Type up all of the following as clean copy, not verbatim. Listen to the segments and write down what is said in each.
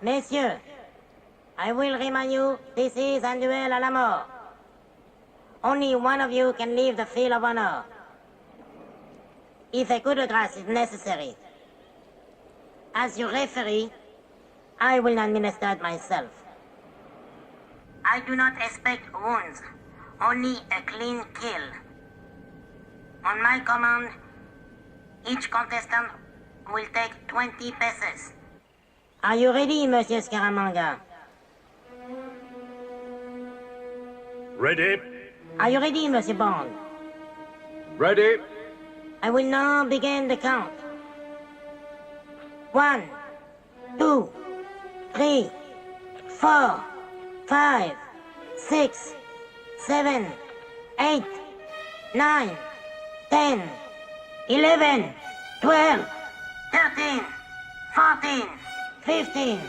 Messieurs, I will remind you, this is un duel à la mort. Only one of you can leave the field of honor. If a coup de grâce is necessary, as your referee, I will administer it myself. I do not expect wounds, only a clean kill. On my command, each contestant will take 20 pesos. Are you ready, Monsieur Scaramanga? Ready. Are you ready, Monsieur Bond? Ready. I will now begin the count. 1, 2, 3, 4, 5, 6, 7, 8, 9, 10, 11, 12, 13, 14, 15,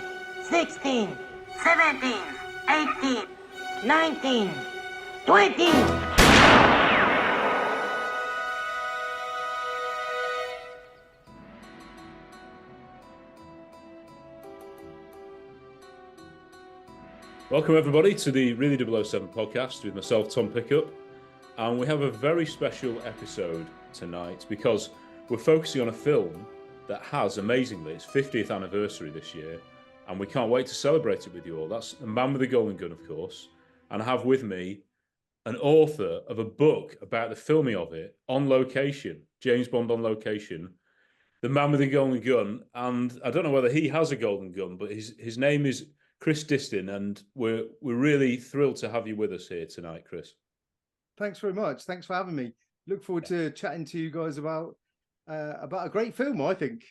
16, 17, 18, 19, 20. Welcome everybody to the Really 007 podcast with myself, Tom Pickup, and we have a very special episode tonight because we're focusing on a film that has, amazingly, its 50th anniversary this year, and we can't wait to celebrate it with you all. That's The Man with the Golden Gun, of course, and I have with me an author of a book about the filming of it on location, James Bond on location, The Man with the Golden Gun, and I don't know whether he has a golden gun, but his name is Chris Distin, and we're really thrilled to have you with us here tonight, Chris. Thanks very much. Thanks for having me. Look forward to chatting to you guys about a great film, I think.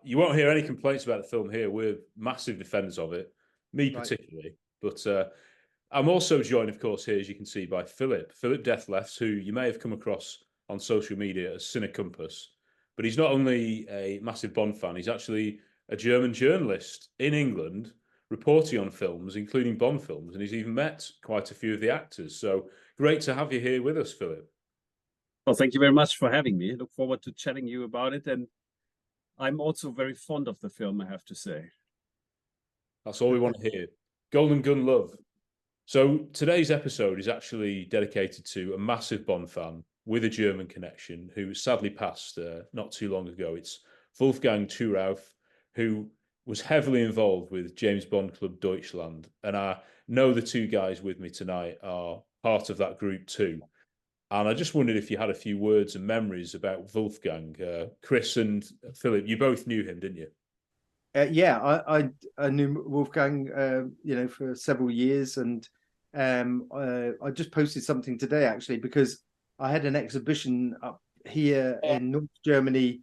You won't hear any complaints about the film here. We're massive defenders of it, me particularly. Right. But I'm also joined, of course, here, as you can see, by Philip Deathlefts, who you may have come across on social media as Cinecompass. But he's not only a massive Bond fan, he's actually a German journalist in England reporting on films, including Bond films, and he's even met quite a few of the actors. So great to have you here with us, Philip. Well, thank you very much for having me. I look forward to chatting you about it. And I'm also very fond of the film, I have to say. That's all we want to hear. Golden Gun love. So today's episode is actually dedicated to a massive Bond fan with a German connection who sadly passed not too long ago. It's Wolfgang Thurauff, who was heavily involved with James Bond Club Deutschland. And I know the two guys with me tonight are part of that group too. And I just wondered if you had a few words and memories about Wolfgang. Chris and Philip, you both knew him, didn't you? I knew Wolfgang, for several years. And I just posted something today, actually, because I had an exhibition up here in North Germany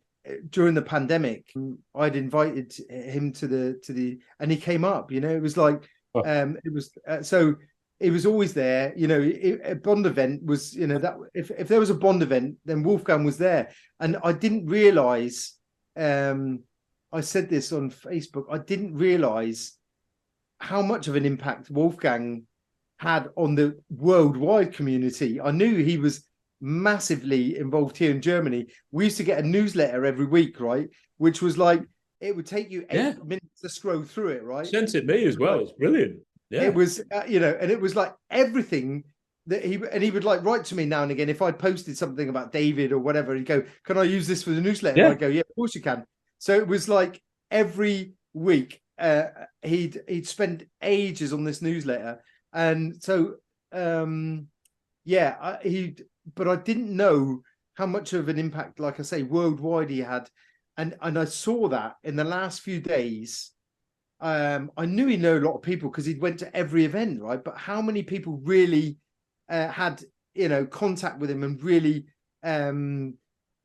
during the pandemic. I'd invited him to the and he came up. It was like it was so it was always there. A Bond event was that if there was a Bond event, then Wolfgang was there. And I didn't realize. I said this on Facebook. I didn't realize how much of an impact Wolfgang had on the worldwide community. I knew he was massively involved here in Germany. We used to get a newsletter every week, right? Which was like, it would take you 8 minutes to scroll through it, right? Sent it me as well. It's brilliant. Yeah. It was, and it was like everything that he would like write to me now and again. If I'd posted something about David or whatever, he'd go, "Can I use this for the newsletter?" And I'd go, "Yeah, of course you can." So it was like every week he'd spend ages on this newsletter. And so, but I didn't know how much of an impact, like I say, worldwide he had. And I saw that in the last few days. I knew he knew a lot of people because he'd went to every event, right? But how many people really had, contact with him and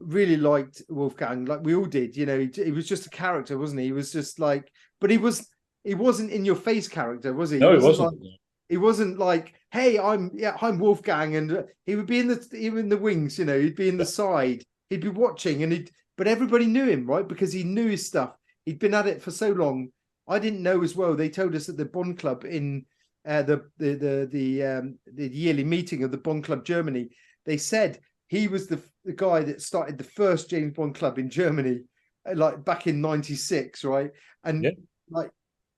really liked Wolfgang, like we all did. He was just a character, wasn't he? He was just like, but he wasn't in your face character, was he? No, he wasn't. He wasn't like, "Hey, I'm Wolfgang," and he would be in the wings, he'd be in the side, he'd be watching, but everybody knew him, right? Because he knew his stuff. He'd been at it for so long. I didn't know as well. They told us at the Bond Club in the yearly meeting of the Bond Club Germany, they said he was the guy that started the first James Bond club in Germany, like back in '96, right? And like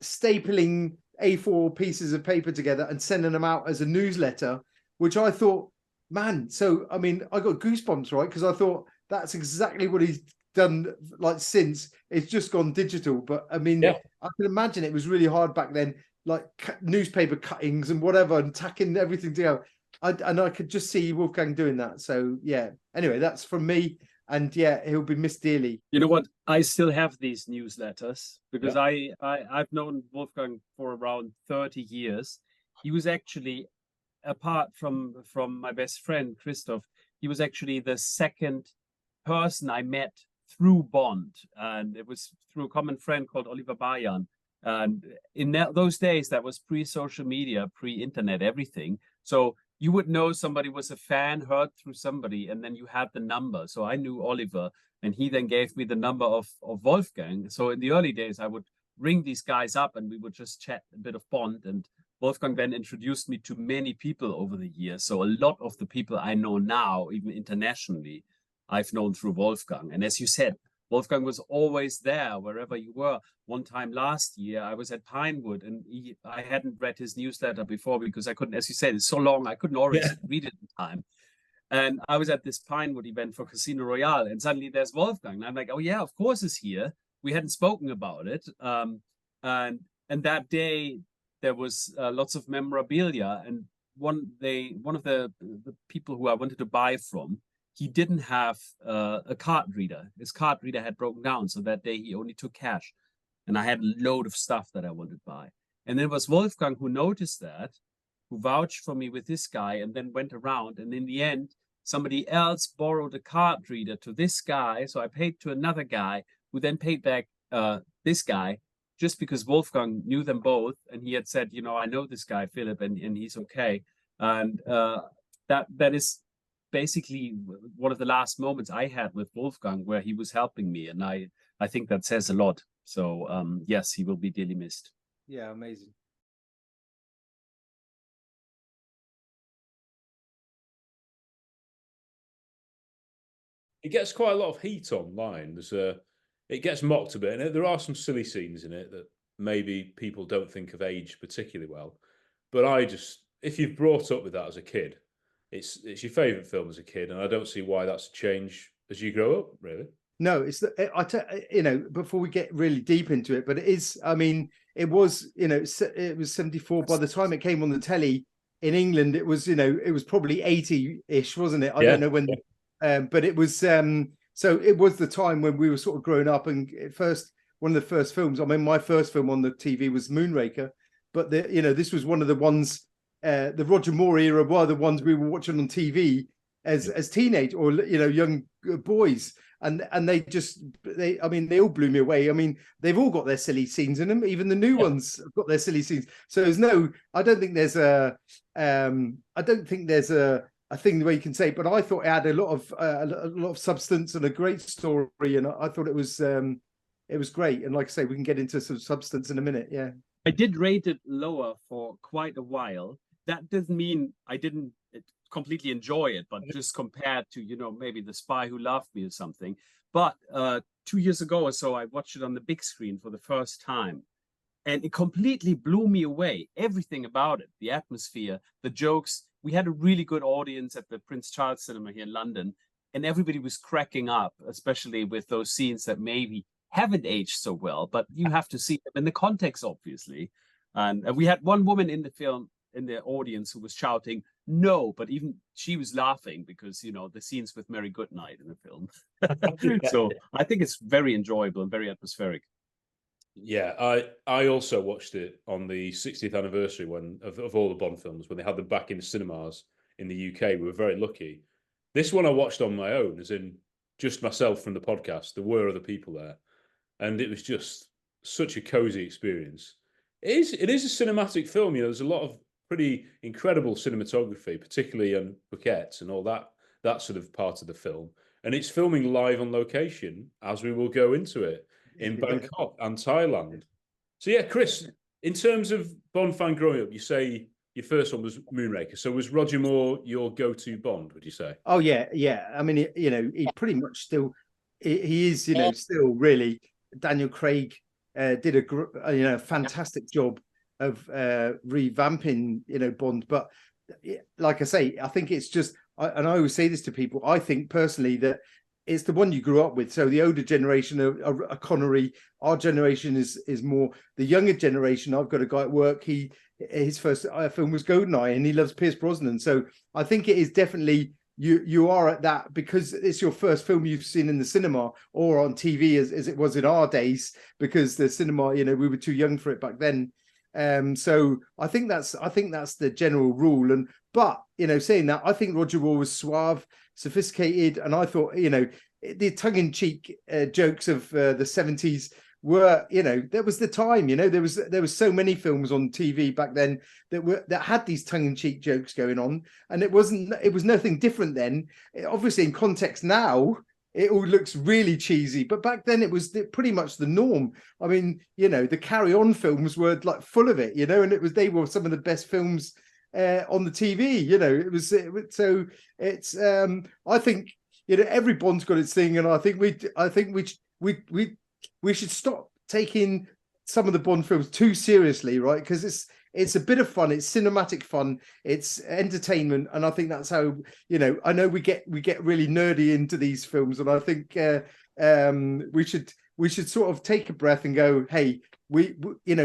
stapling A4 pieces of paper together and sending them out as a newsletter, which I thought, man, so I mean, I got goosebumps, right? Because I thought that's exactly what he's done like since. It's just gone digital. But I mean, I can imagine it was really hard back then, like newspaper cuttings and whatever, and tacking everything together. And I could just see Wolfgang doing that. So yeah. Anyway, that's from me. And yeah, he'll be missed dearly. You know what? I still have these newsletters because I've known Wolfgang for around 30 years. He was actually, apart from my best friend Christoph, he was actually the second person I met through Bond, and it was through a common friend called Oliver Bayan. And in those days, that was pre-social media, pre-internet, everything. So you would know somebody was a fan, heard through somebody, and then you had the number. So I knew Oliver, and he then gave me the number of Wolfgang. So in the early days, I would ring these guys up and we would just chat a bit of Bond. And Wolfgang then introduced me to many people over the years. So a lot of the people I know now, even internationally, I've known through Wolfgang. And as you said, Wolfgang was always there wherever you were. One time last year, I was at Pinewood and I hadn't read his newsletter before because I couldn't, as you said, it's so long, I couldn't always read it in time. And I was at this Pinewood event for Casino Royale and suddenly there's Wolfgang. And I'm like, oh yeah, of course he's here. We hadn't spoken about it. And that day there was lots of memorabilia. And one of the people who I wanted to buy from, he didn't have a card reader. His card reader had broken down. So that day he only took cash. And I had a load of stuff that I wanted to buy. And then it was Wolfgang who noticed that, who vouched for me with this guy and then went around. And in the end, somebody else borrowed a card reader to this guy. So I paid to another guy who then paid back this guy just because Wolfgang knew them both. And he had said, you know, I know this guy, Philip, and he's okay. And that is basically one of the last moments I had with Wolfgang where he was helping me. And I think that says a lot. So yes, he will be dearly missed. Yeah, amazing. It gets quite a lot of heat online. It gets mocked a bit, and there are some silly scenes in it that maybe people don't think of age particularly well. But if you've brought up with that as a kid, it's your favourite film as a kid, and I don't see why that's a change as you grow up, really. No, before we get really deep into it, but it is, I mean, it was 74 by the time it came on the telly in England. It was, it was probably 80-ish, wasn't it? I don't know when, but it was, so it was the time when we were sort of growing up. And one of the first films, I mean, my first film on the TV was Moonraker, but this was one of the ones, the Roger Moore era were the ones we were watching on TV as teenage or, young boys. And they all blew me away. I mean, they've all got their silly scenes in them. Even the new ones have got their silly scenes. So I don't think there's a thing where you can say, but I thought it had a lot of substance and a great story. And I thought it was great. And like I say, we can get into some substance in a minute. Yeah. I did rate it lower for quite a while. That doesn't mean I didn't completely enjoy it, but just compared to, maybe The Spy Who Loved Me or something. But 2 years ago or so, I watched it on the big screen for the first time. And it completely blew me away. Everything about it, the atmosphere, the jokes. We had a really good audience at the Prince Charles Cinema here in London. And everybody was cracking up, especially with those scenes that maybe haven't aged so well. But you have to see them in the context, obviously. And we had one woman in the film, in the audience, who was shouting no, but even she was laughing because the scenes with Mary Goodnight in the film. So I think it's very enjoyable and very atmospheric. Yeah, I also watched it on the 60th anniversary of all the Bond films when they had them back in the cinemas in the UK. We were very lucky. This one I watched on my own, as in just myself from the podcast. There were other people there, and it was just such a cozy experience. It is a cinematic film. There's a lot of pretty incredible cinematography, particularly on Phuket and all that sort of part of the film. And it's filming live on location, as we will go into it, in Bangkok and Thailand. So yeah, Chris, in terms of Bond fan growing up, you say your first one was Moonraker. So was Roger Moore your go-to Bond, would you say? Oh yeah. I mean, he pretty much still, he is, still really Daniel Craig did a fantastic job of revamping Bond. But like I say, I think it's just, and I always say this to people, I think personally that it's the one you grew up with. So the older generation are Connery. Our generation is more the younger generation. I've got a guy at work. His first film was GoldenEye, and he loves Pierce Brosnan. So I think it is definitely you are at that because it's your first film you've seen in the cinema or on TV as it was in our days, because the cinema, we were too young for it back then. So I think that's the general rule. But saying that, I think Roger Moore was suave, sophisticated, and I thought the tongue-in-cheek jokes of the 70s were, there was the time, there was so many films on TV back then that had these tongue-in-cheek jokes going on, and it was nothing different then. Obviously, in context now, it all looks really cheesy, but back then it was pretty much the norm. I mean, the Carry On films were like full of it, and they were some of the best films on the TV. I think every Bond's got its thing, and I think we should stop taking some of the Bond films too seriously, right? Because it's a bit of fun, it's cinematic fun, it's entertainment, and I think that's how I know we get really nerdy into these films, and I think we should sort of take a breath and go, hey, we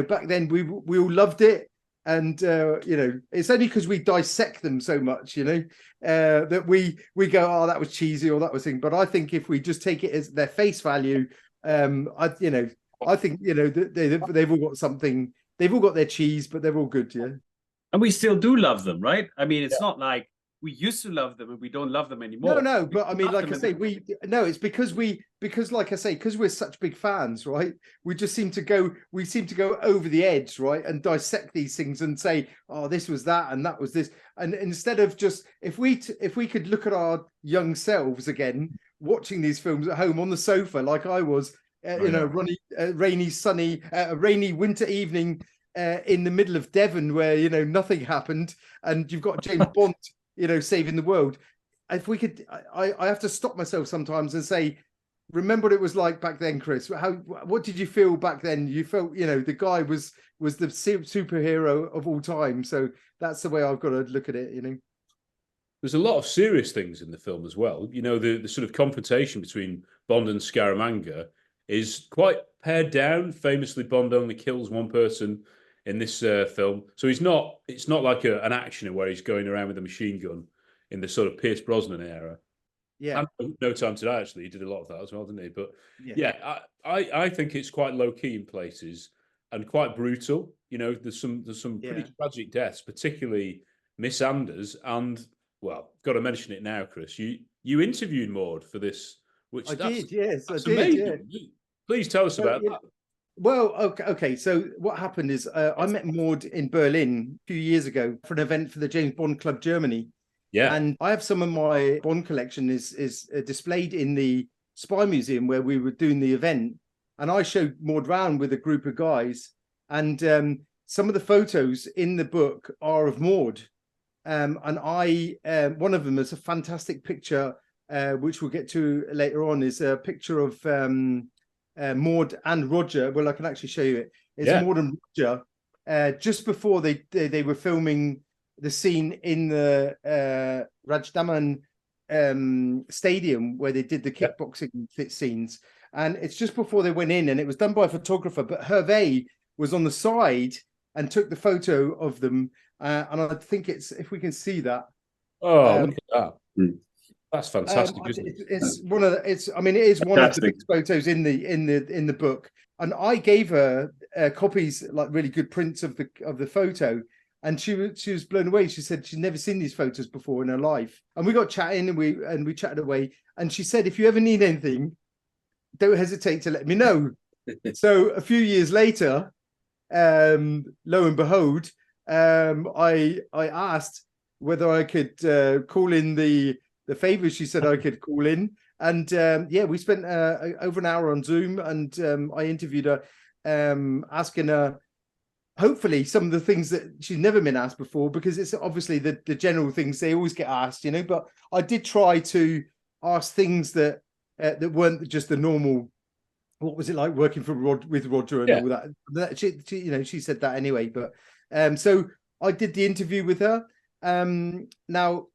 back then we all loved it, and it's only because we dissect them so much that we go, oh, that was cheesy or that was thing. But I think if we just take it as their face value, I think they've all got something. They've all got their cheese, but they're all good, yeah. And we still do love them, right? I mean, it's not like we used to love them and we don't love them anymore. No, but I mean, like I say, it's because like I say, because we're such big fans, right? We seem to go over the edge, right? And dissect these things and say, oh, this was that and that was this. And instead of just, if we could look at our young selves again, watching these films at home on the sofa, like I was, rainy, sunny, rainy winter evening in the middle of Devon where, nothing happened, and you've got James Bond, saving the world. If we could, I have to stop myself sometimes and say, remember what it was like back then, Chris. What did you feel back then? You felt, the guy was the superhero of all time. So that's the way I've got to look at it, There's a lot of serious things in the film as well. The sort of confrontation between Bond and Scaramanga is quite pared down. Famously, Bond only kills one person in this film. So it's not like an actioner where he's going around with a machine gun in the sort of Pierce Brosnan era. Yeah. And No Time to Die, actually. He did a lot of that as well, didn't he? But I think it's quite low-key in places and quite brutal. There's some pretty tragic deaths, particularly Miss Anders. And, well, got to mention it now, Chris. You interviewed Maud for this, which I did. That's amazing. Yeah. Please tell us about that. Well, okay. So what happened is I met Maud in Berlin a few years ago for an event for the James Bond Club Germany. Yeah. And I have some of my Bond collection is displayed in the Spy Museum where we were doing the event. And I showed Maud round with a group of guys. And some of the photos in the book are of Maud. And one of them is a fantastic picture, which we'll get to later on, is a picture of Maud and Roger. Well, I can actually show you it. It's Maud and Roger just before they were filming the scene in the Rajdamman stadium where they did the kickboxing scenes. And it's just before they went in, and it was done by a photographer, but Hervé was on the side and took the photo of them. And I think if we can see that. Oh, look at that. That's fantastic, isn't it? It is one of the big photos in the book. And I gave her copies, like really good prints of the photo. And she was blown away. She said she'd never seen these photos before in her life. And we got chatting and we chatted away. And she said, if you ever need anything, don't hesitate to let me know. So a few years later, lo and behold, I asked whether I could call in the favors she said I could call in. And we spent over an hour on Zoom, and I interviewed her, asking her hopefully some of the things that she's never been asked before, because it's obviously the general things they always get asked, but I did try to ask things that weren't just the normal what was it like working with Roger and all that. She said that anyway. But so I did the interview with her. Now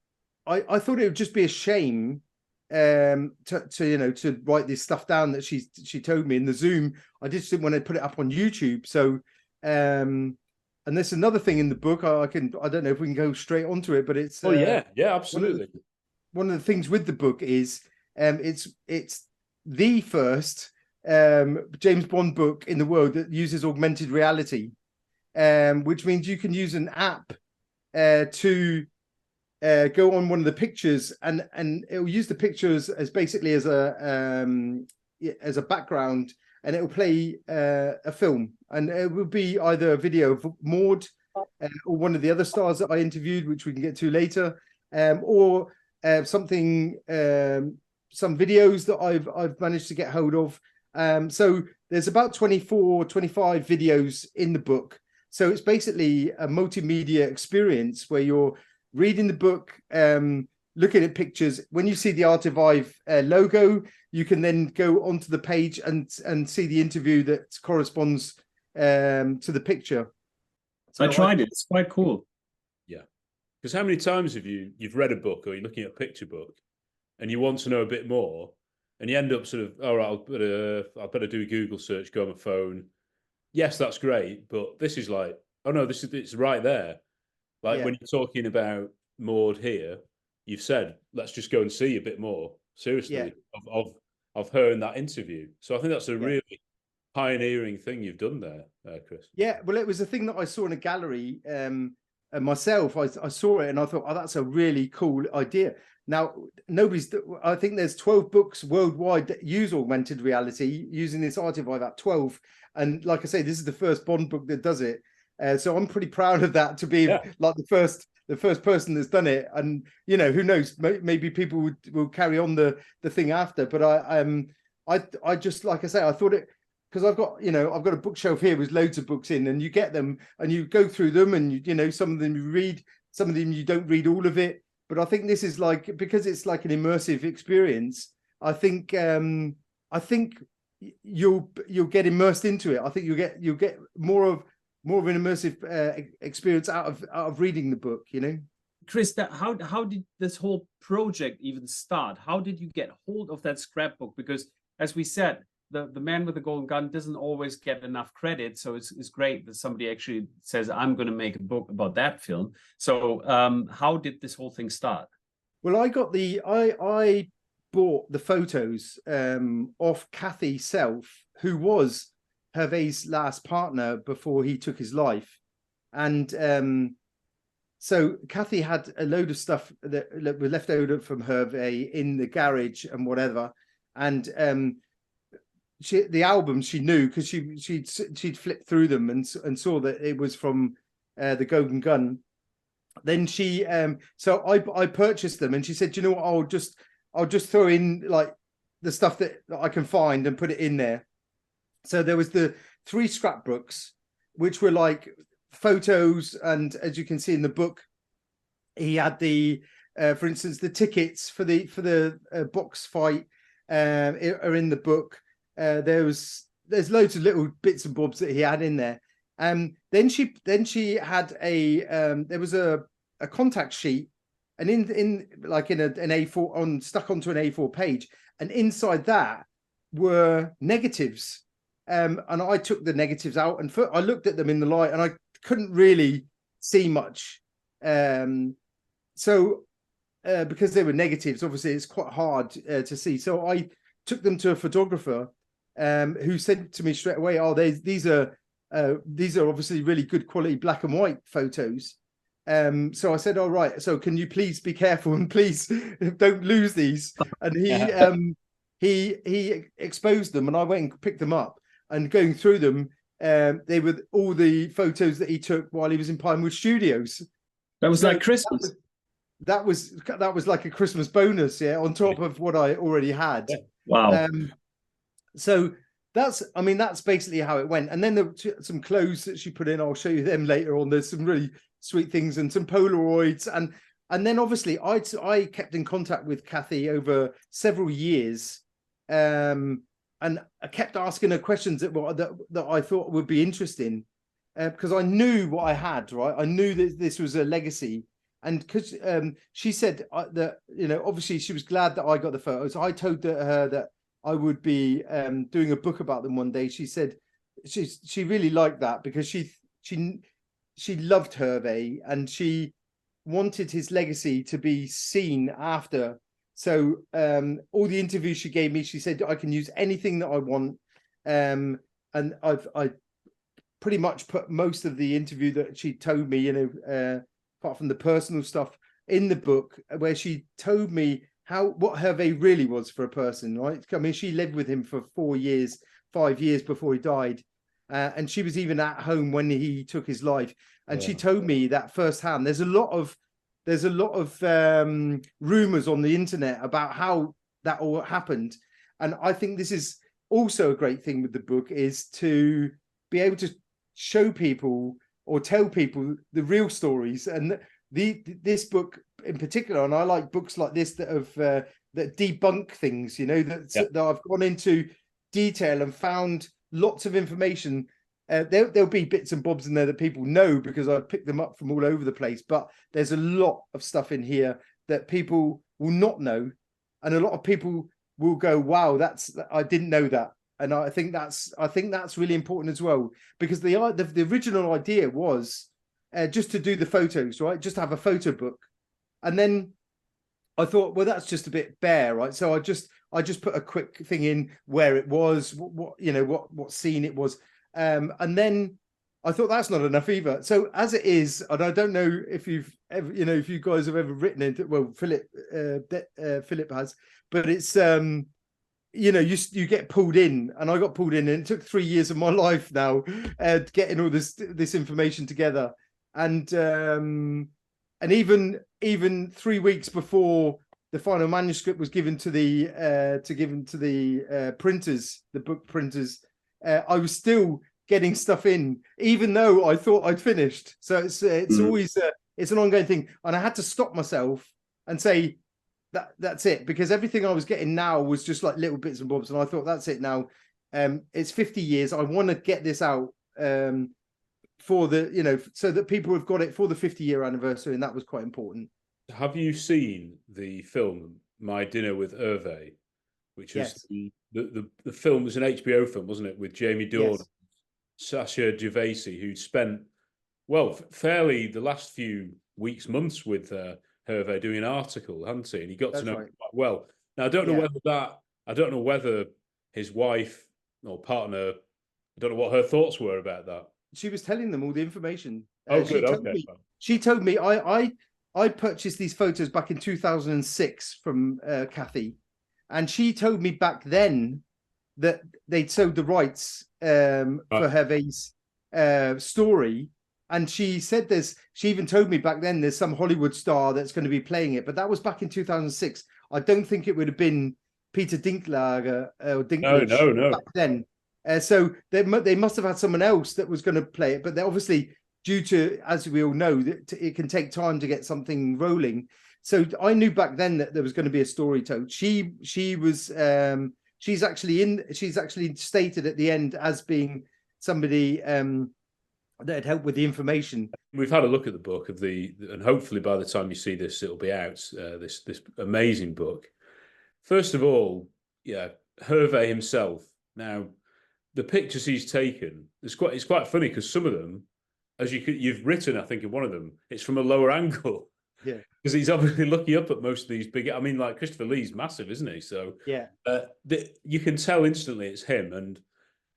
I thought it would just be a shame to write this stuff down that she told me in the Zoom. I just didn't want to put it up on YouTube. So and there's another thing in the book. I don't know if we can go straight onto it, but it's yeah, absolutely. One of the things with the book is it's the first James Bond book in the world that uses augmented reality, which means you can use an app to go on one of the pictures and it will use the pictures as basically as a background, and it will play a film, and it will be either a video of Maud or one of the other stars that I interviewed, which we can get to later, or some videos that I've managed to get hold of. So there's about 25 videos in the book. So it's basically a multimedia experience where you're reading the book, looking at pictures. When you see the Art of Vive logo, you can then go onto the page and see the interview that corresponds to the picture. So I tried it. It's quite cool. Yeah. Because how many times have you've read a book or you're looking at a picture book and you want to know a bit more, and you end up sort of, all right, I'll better do a Google search, go on my phone. Yes, that's great, but this is like, oh no, it's right there. Like when you're talking about Maud here, you've said, let's just go and see a bit more seriously of her in that interview. So I think that's a really pioneering thing you've done there, Chris. Yeah, well, it was a thing that I saw in a gallery myself. I saw it and I thought, oh, that's a really cool idea. Now, I think there's 12 books worldwide that use augmented reality using this Art of Vive app, 12. And like I say, this is the first Bond book that does it. So I'm pretty proud of that, to be like the first person that's done it. And, who knows, maybe people will carry on the thing after. But I just, like I say, I thought it, because I've got a bookshelf here with loads of books in, and you get them and you go through them, and some of them you read, some of them you don't read all of it. But I think this is because it's like an immersive experience. I think you'll get immersed into it. I think you'll get more of an immersive experience out of reading the book. Chris, how did this whole project even start? How did you get hold of that scrapbook? Because as we said, the man with the golden gun doesn't always get enough credit. So it's great that somebody actually says, I'm going to make a book about that film. So how did this whole thing start? Well, I bought the photos off Kathy Self, who was Hervé's last partner before he took his life. And so Kathy had a load of stuff that were left over from Hervé in the garage and whatever. And the albums she knew, because she'd flipped through them and saw that it was from the Golden Gun. Then so I purchased them, and she said, you know what, I'll just throw in like the stuff that I can find and put it in there. So there was the 3 scrapbooks, which were like photos, and as you can see in the book, he had for instance, the tickets for the box fight are in the book. There's loads of little bits and bobs that he had in there. Then she had there was a contact sheet, and in an A4 stuck onto an A4 page, and inside that were negatives. And I took the negatives out, and I looked at them in the light, and I couldn't really see much. So because they were negatives, obviously it's quite hard to see. So I took them to a photographer who said to me straight away, "Oh, these are obviously really good quality black and white photos." So I said, "All right, so can you please be careful and please don't lose these?" And he exposed them, and I went and picked them up. And going through them, they were all the photos that he took while he was in Pinewood Studios. That was like Christmas. That was like a Christmas bonus, on top of what I already had. Yeah. Wow. So that's basically how it went. And then there were some clothes that she put in. I'll show you them later on. There's some really sweet things and some Polaroids. And then obviously I kept in contact with Kathy over several years. and I kept asking her questions that I thought would be interesting, because I knew what I had, right? I knew that this was a legacy. And because she said that, obviously she was glad that I got the photos. I told her that I would be doing a book about them one day. She said she really liked that because she loved Hervé and she wanted his legacy to be seen after. So all the interviews she gave me, she said I can use anything that I want. And I pretty much put most of the interview that she told me, apart from the personal stuff, in the book, where she told me what Hervé really was for a person, right? I mean, she lived with him for 5 years before he died. And she was even at home when he took his life. And she told me that firsthand. There's a lot of rumors on the internet about how that all happened. And I think this is also a great thing with the book, is to be able to show people or tell people the real stories. And this book in particular, and I like books like this that have that debunk things, that I've gone into detail and found lots of information. There'll be bits and bobs in there that people know because I've picked them up from all over the place, but there's a lot of stuff in here that people will not know, and a lot of people will go, wow, I didn't know that. And I think that's really important as well, because the original idea was just to do the photos, right? Just have a photo book. And then I thought, well, that's just a bit bare, right? So I just put a quick thing in where it was, what scene it was. And then I thought that's not enough either. So as it is, and I don't know if you've ever, if you guys have ever written it, well, Philip has, but it's, you get pulled in, and I got pulled in, and it took 3 years of my life now getting all this information together. And even 3 weeks before the final manuscript was given to the printers, the book printers, I was still getting stuff in, even though I thought I'd finished. So it's always it's an ongoing thing, and I had to stop myself and say that's it, because everything I was getting now was just like little bits and bobs, and I thought that's it now. It's 50 years. I want to get this out for the so that people have got it for the 50-year anniversary, and that was quite important. Have you seen the film My Dinner with Hervé, which was the film? Was an HBO film, wasn't it, with Jamie Dornan, Sasha Gervasi, who'd spent fairly the last few weeks, months with Hervé doing an article, hadn't he? And he got to know him quite well. Now I don't know whether his wife or partner, I don't know what her thoughts were about that. She was telling them all the information. Oh, good. Okay. She told me I purchased these photos back in 2006 from Kathy, and she told me back then that they'd sold the rights for Hervé's story. And she said she even told me back then there's some Hollywood star that's going to be playing it, but that was back in 2006. I don't think it would have been Peter Dinklage or Dinklage no. back then. So they must have had someone else that was going to play it, but they're obviously, due to, as we all know, that it can take time to get something rolling. So I knew back then that there was going to be a story told. She's actually stated at the end as being somebody that had helped with the information. We've had a look at the book and hopefully by the time you see this, it'll be out. This amazing book. First of all, Hervé himself. Now, the pictures he's taken, it's quite funny because some of them, as you've written, I think in one of them, it's from a lower angle. Yeah, because he's obviously looking up at most of these big. I mean, like Christopher Lee's massive, isn't he? So you can tell instantly it's him, and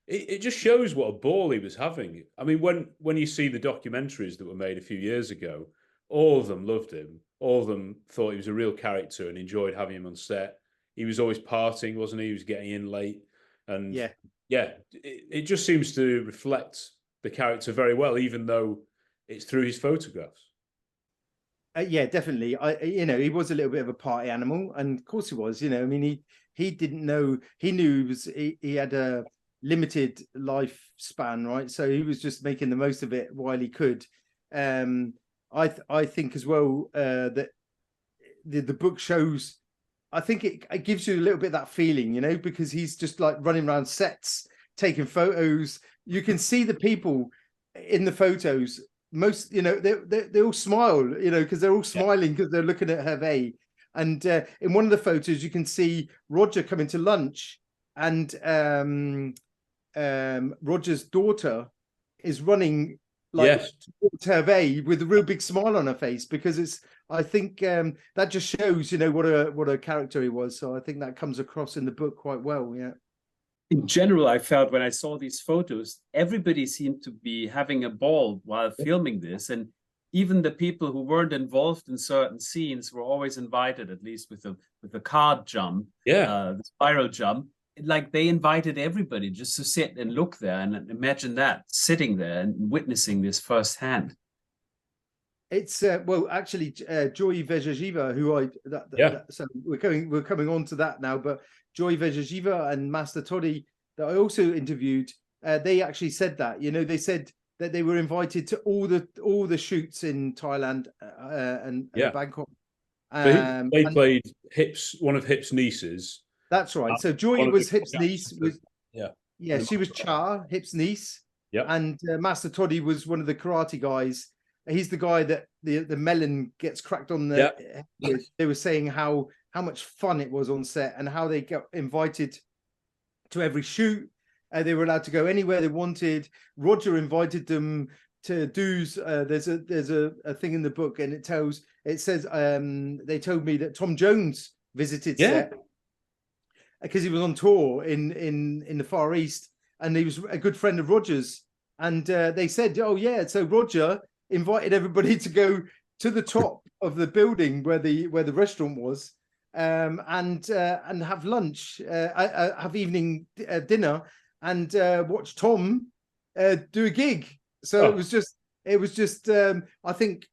it just shows what a ball he was having. I mean, when you see the documentaries that were made a few years ago, all of them loved him. All of them thought he was a real character and enjoyed having him on set. He was always partying, wasn't he? He was getting in late, and it just seems to reflect the character very well, even though it's through his photographs. Yeah, definitely. He was a little bit of a party animal, and of course he was. I mean, he didn't know. He knew he had a limited lifespan, right? So he was just making the most of it while he could. I think as well that the book shows I think it gives you a little bit of that feeling, you know, because he's just like running around sets, taking photos. You can see the people in the photos. Most, you know, they all smile, you know, because they're all smiling because they're looking at Hervé. And in one of the photos, you can see Roger coming to lunch, and Roger's daughter is running like towards Hervé with a real big smile on her face, because I think that just shows, you know, what a character he was. So I think that comes across in the book quite well. Yeah. In general, I felt when I saw these photos, everybody seemed to be having a ball while filming this, and even the people who weren't involved in certain scenes were always invited, at least with the card jump, the spiral jump. Like they invited everybody just to sit and look there, and imagine that, sitting there and witnessing this firsthand. It's well, actually, Joy Villechaize, who so we're coming on to that now, but Joy Villechaize and Master Toddy that I also interviewed, they actually said that, you know, they said that they were invited to all the shoots in Thailand and Bangkok. They played one of Hip's nieces. That's right. So Joy was Hip's niece. She was Cha, Hip's niece. Yeah. And Master Toddy was one of the karate guys. He's the guy that the melon gets cracked on the head with. They were saying how much fun it was on set, and how they got invited to every shoot. They were allowed to go anywhere they wanted. Roger invited them to do's. There's a thing in the book, and it says they told me that Tom Jones visited set because he was on tour in the Far East, and he was a good friend of Roger's. And they said, oh yeah, so Roger invited everybody to go to the top of the building where the restaurant was, and have lunch, have evening dinner, and watch Tom do a gig. So it was just I think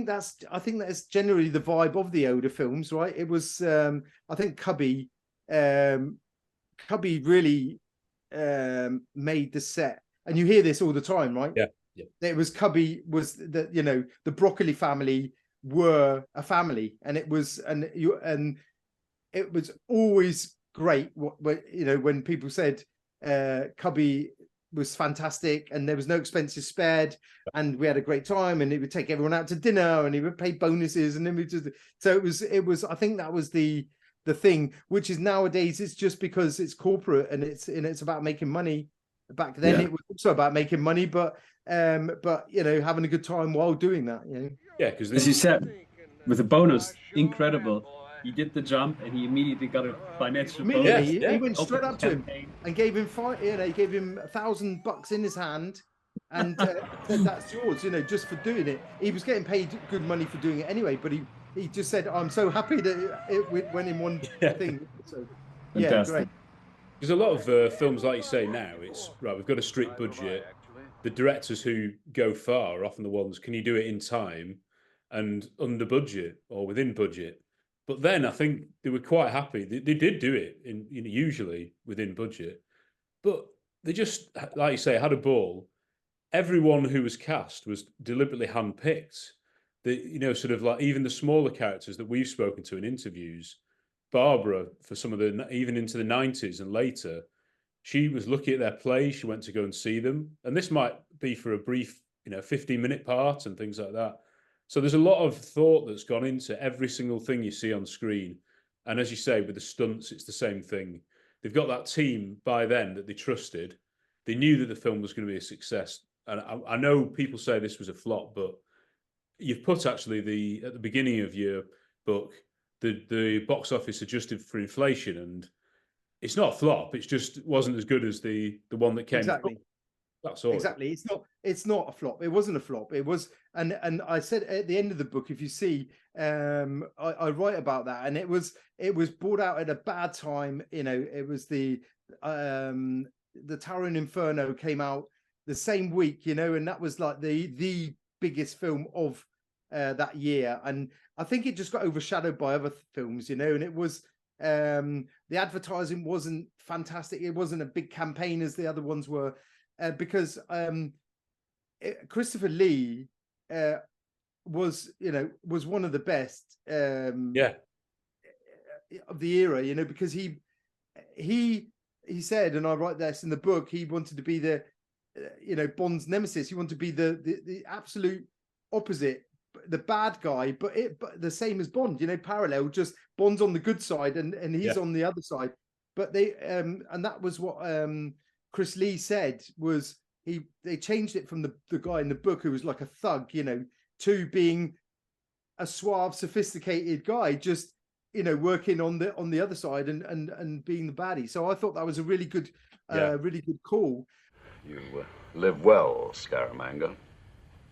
that's generally the vibe of the Oda films, right? It was I think Cubby really made the set, and you hear this all the time, right? Yeah. It was Cubby was the, you know, the Broccoli family were a family, and it was always great what you know, when people said Cubby was fantastic and there was no expenses spared, and we had a great time, and he would take everyone out to dinner, and he would pay bonuses, and then we just, so it was I think that was the thing, which is nowadays it's just because it's corporate and it's about making money. Back then it was also about making money, but you know, having a good time while doing that, you know. Yeah, because as you said, with a bonus, incredible. He did the jump and he immediately got a financial bonus. He went straight up to him and gave him he gave him $1,000 in his hand, and said, that's yours, you know, just for doing it. He was getting paid good money for doing it anyway, but he just said, I'm so happy that it went in one thing. So great. There's a lot of films, like you say now, it's right, we've got a strict budget. The directors who go far are often the ones, can you do it in time and under budget or within budget? But then I think they were quite happy. They did do it usually within budget, but they just, like you say, had a ball. Everyone who was cast was deliberately handpicked. You know, sort of like even the smaller characters that we've spoken to in interviews, Barbara, for some of even into the 90s and later, she was looking at their plays. She went to go and see them. And this might be for a brief, 15-minute part and things like that. So there's a lot of thought that's gone into every single thing you see on screen. And as you say, with the stunts, it's the same thing. They've got that team by then that they trusted. They knew that the film was going to be a success. And I know people say this was a flop, but you've put actually at the beginning of your book, the box office adjusted for inflation, and it's not a flop. It just wasn't as good as the one that came. Exactly. That's all. Exactly. It's not a flop. It wasn't a flop. It was, and I said at the end of the book, if you see, I write about that, and it was brought out at a bad time. You know, it was the Towering Inferno came out the same week, you know, and that was like the biggest film of that year, and I think it just got overshadowed by other films, you know, and it was the advertising wasn't fantastic. It wasn't a big campaign as the other ones were, because Christopher Lee was one of the best era, you know, because he said, and I write this in the book, he wanted to be the you know, Bond's nemesis. He wanted to be the absolute opposite, the bad guy, but the same as Bond, you know, parallel, just Bond's on the good side and he's on the other side. But they and that was what Chris Lee said, was they changed it from the guy in the book who was like a thug, you know, to being a suave, sophisticated guy, just, you know, working on the other side and being the baddie. So I thought that was a really good call. You live well, Scaramanga.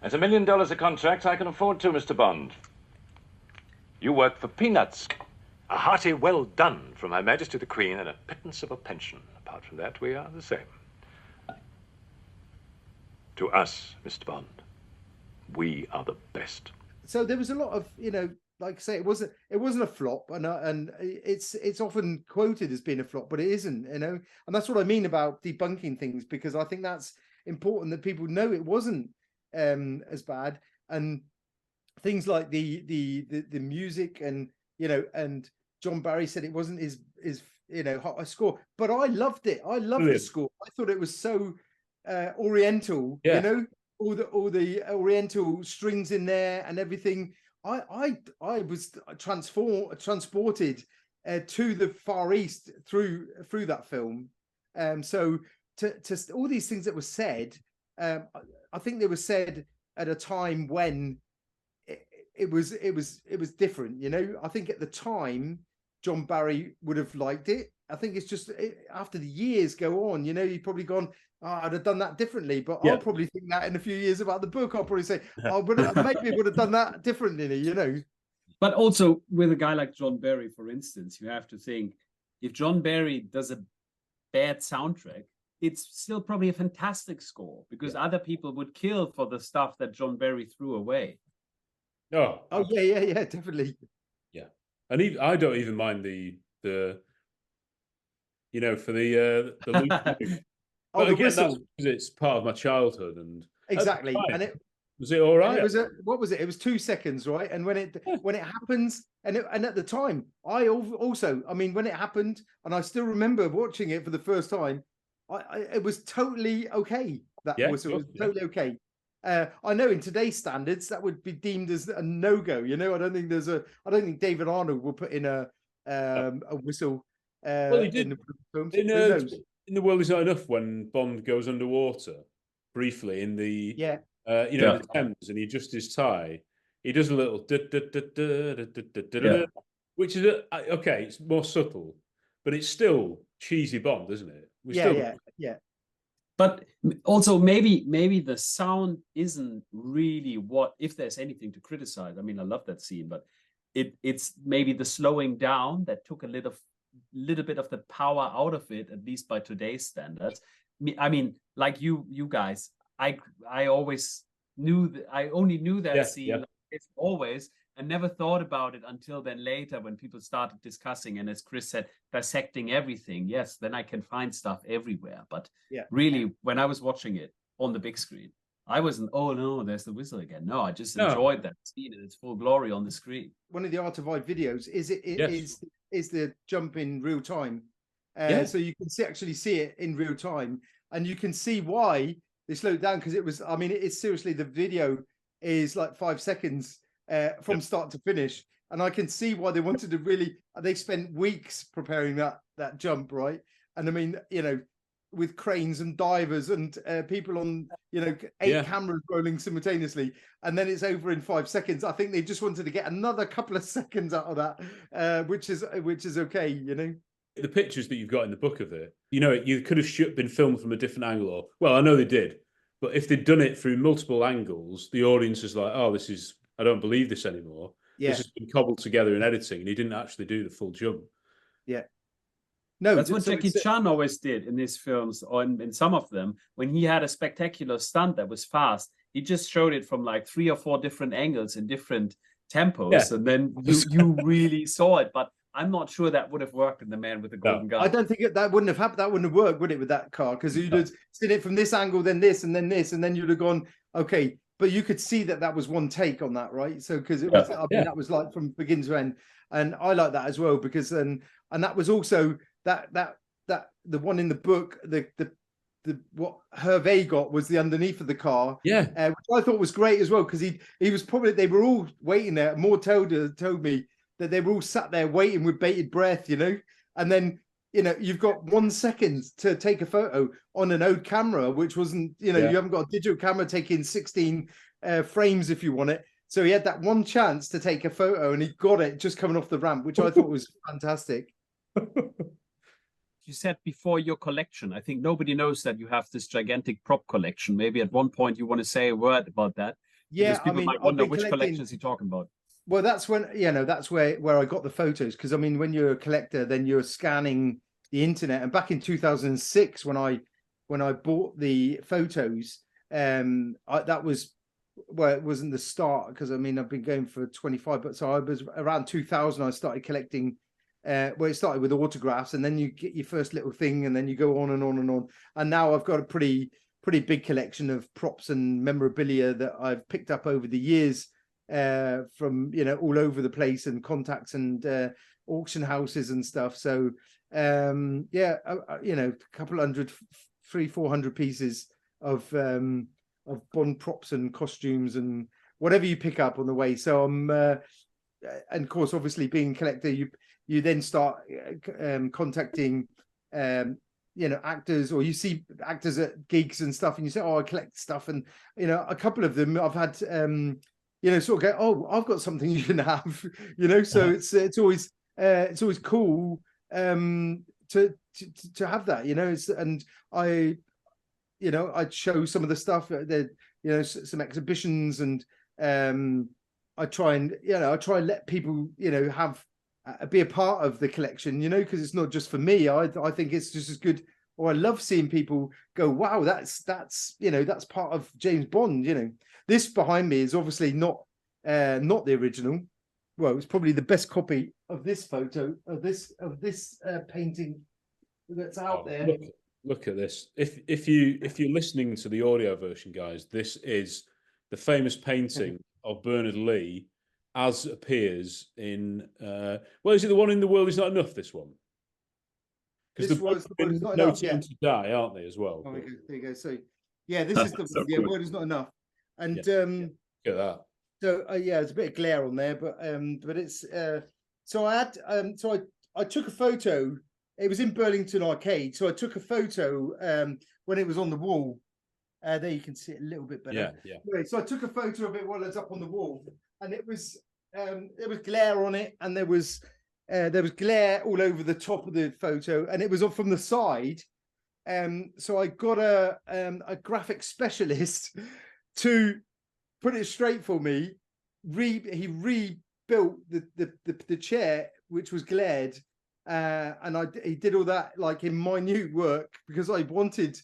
At $1 million a contract, I can afford to, Mr. Bond. You work for peanuts. A hearty well done from Her Majesty the Queen and a pittance of a pension. Apart from that, we are the same. To us, Mr. Bond, we are the best. So there was a lot of, you know, like I say, it wasn't a flop, and it's often quoted as being a flop, but it isn't, you know. And that's what I mean about debunking things, because I think that's important, that people know it wasn't as bad, and things like the music, and, you know, and John Barry said it wasn't his you know, high score, but I loved it. I loved the score. I thought it was so oriental, you know, all the oriental strings in there and everything. I was transported to the Far East through that film. So to all these things that were said, I think they were said at a time when it was different. You know, I think at the time John Barry would have liked it. I think it's just after the years go on, you know, you've probably gone, I'd have done that differently, but I'll probably think that in a few years about the book. I'll probably say, maybe would have done that differently, you know. But also with a guy like John Barry, for instance, you have to think, if John Barry does a bad soundtrack, it's still probably a fantastic score, because other people would kill for the stuff that John Barry threw away. Oh yeah, definitely. Yeah, and I don't even mind the you know, for the loop. Oh, the again, whistle. that's because it's part of my childhood, and exactly. And was it all right? It was what was it? It was 2 seconds, right? And when it happens, and at the time, I also, I mean, when it happened, and I still remember watching it for the first time, it was totally okay. That whistle was totally okay. I know in today's standards that would be deemed as a no-go. You know, I don't think David Arnold will put in a whistle. Well, he did in the films. In The World Is Not Enough, when Bond goes underwater briefly in the the Thames, and he adjusts his tie, he does a little which is okay, it's more subtle, but it's still cheesy Bond, isn't it? Yeah. But also maybe the sound isn't really what, if there's anything to criticize. I mean, I love that scene, but it's maybe the slowing down that took a little bit of the power out of it, at least by today's standards. I mean, like you guys, I always knew that, I only knew that scene always, and never thought about it until then later, when people started discussing, and as Chris said, dissecting everything. Yes, then I can find stuff everywhere. But really, when I was watching it on the big screen, I wasn't, oh no, there's the whistle again. No, I just enjoyed that scene in its full glory on the screen. One of the Art of Vibe videos is the jump in real time. So you can actually see it in real time, and you can see why they slowed down, because it was, I mean, it's seriously, the video is like 5 seconds from start to finish, and I can see why they wanted to really, they spent weeks preparing that jump, right? And I mean, you know, with cranes and divers and people on, you know, 8 cameras rolling simultaneously, and then it's over in 5 seconds. I think they just wanted to get another couple of seconds out of that, which is okay, you know. The pictures that you've got in the book of it, you know, you could have been filmed from a different angle, or, well, I know they did, but if they'd done it through multiple angles, the audience is like, oh, I don't believe this anymore. This has been cobbled together in editing, and he didn't actually do the full jump. Yeah. No, that's what Jackie Chan always did in his films, or in some of them. When he had a spectacular stunt that was fast, he just showed it from like 3 or 4 different angles in different tempos, and then you really saw it. But I'm not sure that would have worked in The Man with the Golden Gun. I don't think that wouldn't have happened. That wouldn't have worked, would it, with that car? Because you'd have seen it from this angle, then this, and then this, and then you'd have gone, okay, but you could see that was one take on that, right? So because it was, I mean, that was like from begin to end, and I like that as well because and that was also that the one in the book, the what Hervé got was the underneath of the car, Yeah, which I thought was great as well because he was probably, they were all waiting there. Mortel told me that they were all sat there waiting with bated breath, and then you've got 1 second to take a photo on an old camera, which wasn't, you haven't got a digital camera taking 16 frames if you want it. So he had that one chance to take a photo and he got it just coming off the ramp, which I thought was fantastic. You said before your collection, I think nobody knows that you have this gigantic prop collection. Maybe at one point you want to say a word about that. Yeah, people might wonder which collections you're talking about. Well, that's when, that's where I got the photos. Because I mean, when you're a collector, then you're scanning the internet. And back in 2006, when I bought the photos, that was, well, it wasn't the start because I mean I've been going for 25, but so I was around 2000. I started collecting. Well, it started with autographs, and then you get your first little thing, and then you go on and on and on. And now I've got a pretty big collection of props and memorabilia that I've picked up over the years from all over the place, and contacts and auction houses and stuff. So a couple hundred, 300-400 pieces of Bond props and costumes and whatever you pick up on the way. So I'm and of course, obviously being a collector, you then start contacting actors, or you see actors at gigs and stuff, and you say, oh, I collect stuff. And a couple of them I've had sort of go, oh, I've got something you can have, so it's always cool to have that, and I'd show some of the stuff that some exhibitions, and I try and let people have be a part of the collection, because it's not just for me. I think it's just as good, or I love seeing people go, wow, that's part of James Bond. This behind me is obviously not the original. Well, it's probably the best copy of this photo of this painting that's out there. Look at this. If you're listening to the audio version, guys, this is the famous painting of Bernard Lee as appears in well, is it the one in The World Is Not Enough, this one? Because the World Is Not Enough, to Die, aren't they, as well? Oh, there you go. So yeah, this is the So Word Is Not Enough. And look at that. So there's a bit of glare on there, but it's so I had I took a photo. It was in Burlington Arcade, so I took a photo when it was on the wall. There you can see it a little bit better. Yeah. Anyway, so I took a photo of it while it's up on the wall, and it was there was glare on it, and there was glare all over the top of the photo, and it was up from the side. So I got a graphic specialist to put it straight for me. He rebuilt the chair, which was glared, and he did all that like in minute work because I wanted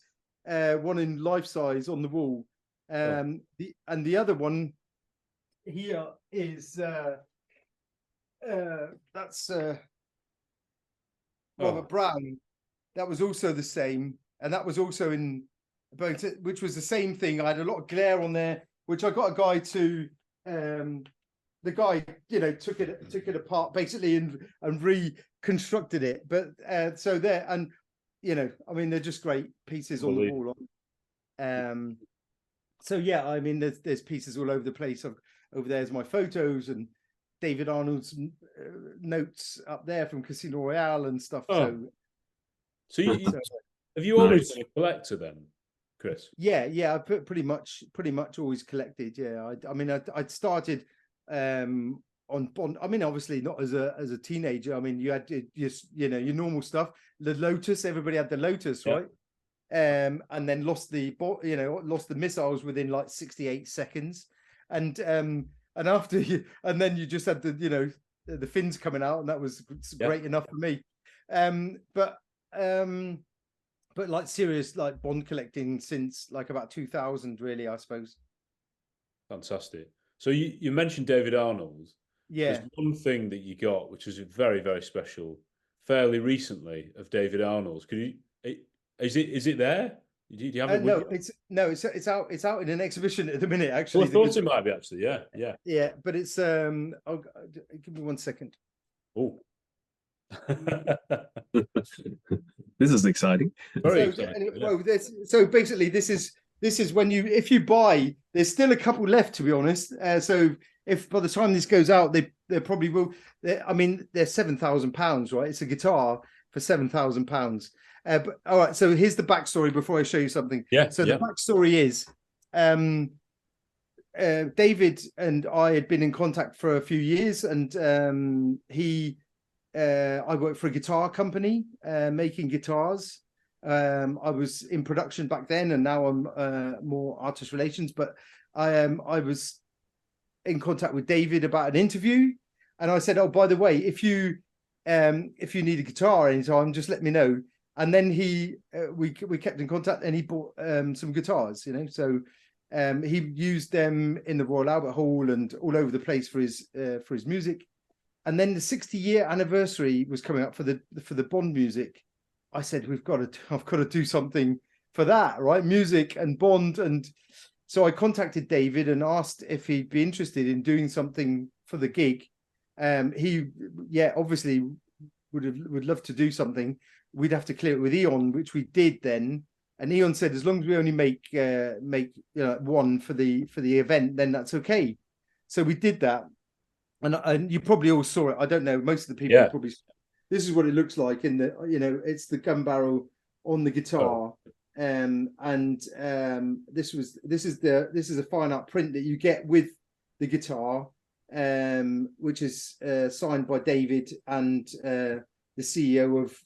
one in life size on the wall. The other one here is that's Robert Brown. That was also the same, and that was also in Burlington, which was the same thing. I had a lot of glare on there, which I got a guy to the guy took it apart basically and reconstructed it. But so there, and I mean, they're just great pieces on the wall. So yeah, I mean, there's pieces all over the place. Over there's my photos and David Arnold's notes up there from Casino Royale and stuff. So have you always been a collector then, Chris? Yeah, I pretty much always collected. Yeah, I mean, I'd started on Bond. I mean, obviously not as a teenager. I mean, you had just your normal stuff. The Lotus, everybody had the Lotus, right? And then lost the missiles within like 68 seconds, and after and then you just had the fins coming out, and that was great enough for me. But like serious like Bond collecting since like about 2000, really, I suppose. Fantastic. So you mentioned David Arnold. Yeah. There's one thing that you got, which is very, very special, fairly recently, of David Arnold. Is it there? Do you have it? It's out in an exhibition at the minute. Well, Actually, I thought it might be actually. Yeah. yeah. But it's give me 1 second. Oh. This is exciting. Very So, exciting. anyway, well, so basically, this is when if you buy, there's still a couple left, to be honest. So if by the time this goes out, they probably will. I mean, they're £7,000, right? It's a guitar for £7,000. But all right, so here's the backstory before I show you something. Yeah. So the backstory is, David and I had been in contact for a few years, and I worked for a guitar company making guitars. I was in production back then, and now I'm more artist relations. But I was in contact with David about an interview, and I said, "Oh, by the way, if you need a guitar anytime, just let me know." And then we kept in contact, and he bought some guitars, So he used them in the Royal Albert Hall and all over the place for his music. And then the 60-year anniversary was coming up for the Bond music. I said, I've got to do something for that, right? Music and Bond. And so I contacted David and asked if he'd be interested in doing something for the gig. He obviously would love to do something. We'd have to clear it with Eon, which we did then. And Eon said, as long as we only make one for the event, then that's okay. So we did that. And you probably all saw it. I don't know. Most of the people probably. This is what it looks like in the. It's the gun barrel on the guitar, this is a fine art print that you get with the guitar, which is signed by David and the CEO of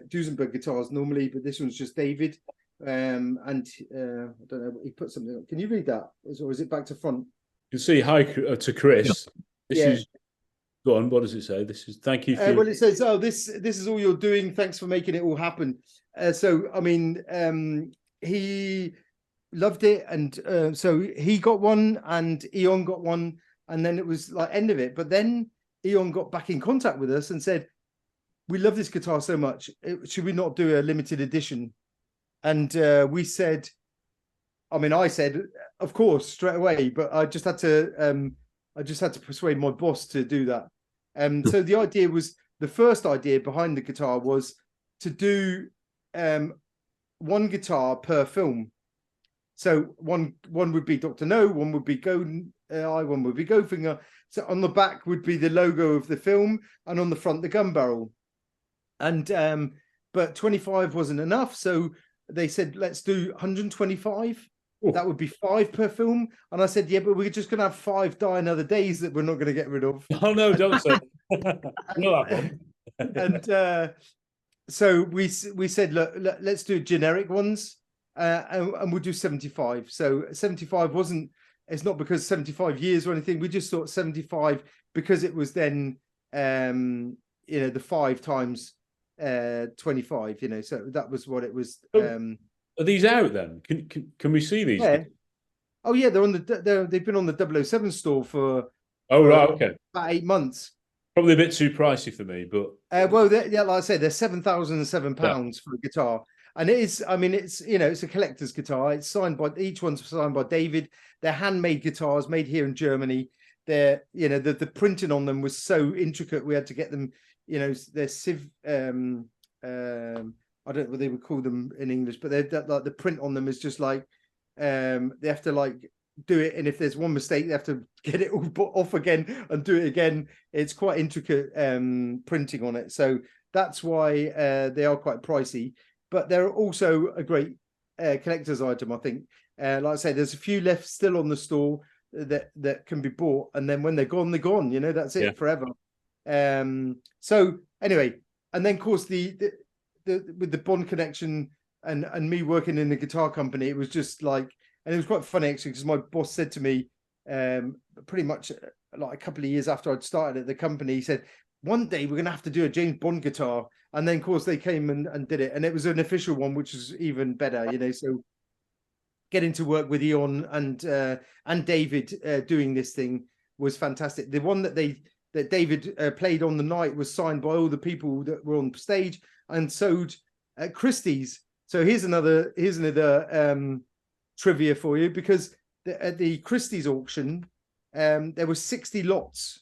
Duesenberg Guitars normally, but this one's just David. I don't know. He put something up. Can you read that, or is it back to front? You can see hi to Chris. This is go on. What does it say? This is thank you for. Well, it says, "Oh, this is all you're doing. Thanks for making it all happen." So, I mean, he loved it, and so he got one, and Eon got one, and then it was like end of it. But then Eon got back in contact with us and said, "We love this guitar so much. Should we not do a limited edition?" And we said, I said, of course, straight away. But I just had to persuade my boss to do that. So the idea was, the first idea behind the guitar was to do one guitar per film. So one would be Dr. No, one would be Golden Eye, one would be Goldfinger. So on the back would be the logo of the film, and on the front the gun barrel. And but 25 wasn't enough, so they said, let's do 125. Ooh. That would be 5 per film. And I said, yeah, but we're just going to have 5 die in other days that we're not going to get rid of. Oh, no, don't say that. And so we said, look, let's do generic ones, and we'll do 75. So 75 it's not because 75 years or anything. We just thought 75 because it was then, the 5 times 25, so that was what it was. Are these out then? Can we see these? Yeah. Oh yeah, they've been on the 007 store for okay, about 8 months. Probably a bit too pricey for me, but like I say, they're £7,007 for a guitar, and it is. I mean, it's it's a collector's guitar. It's each one's signed by David. They're handmade guitars made here in Germany. They're the printing on them was so intricate. We had to get them. They're civ. I don't know what they would call them in English, but they're like the print on them is just like they have to like do it, and if there's one mistake, they have to get it all off again and do it again. It's quite intricate printing on it, so that's why they are quite pricey. But they're also a great collector's item, I think. Like I say, there's a few left still on the store that can be bought, and then when they're gone, they're gone. That's it forever. So anyway, and then of course with the Bond connection and me working in the guitar company, it was just like, and it was quite funny actually, because my boss said to me pretty much like a couple of years after I'd started at the company, he said, one day we're gonna have to do a James Bond guitar. And then of course they came and did it, and it was an official one, which was even better, so getting to work with Eon and David doing this thing was fantastic. The one that David played on the night was signed by all the people that were on stage and sold at Christie's. So here's another trivia for you, because at the Christie's auction, there were 60 lots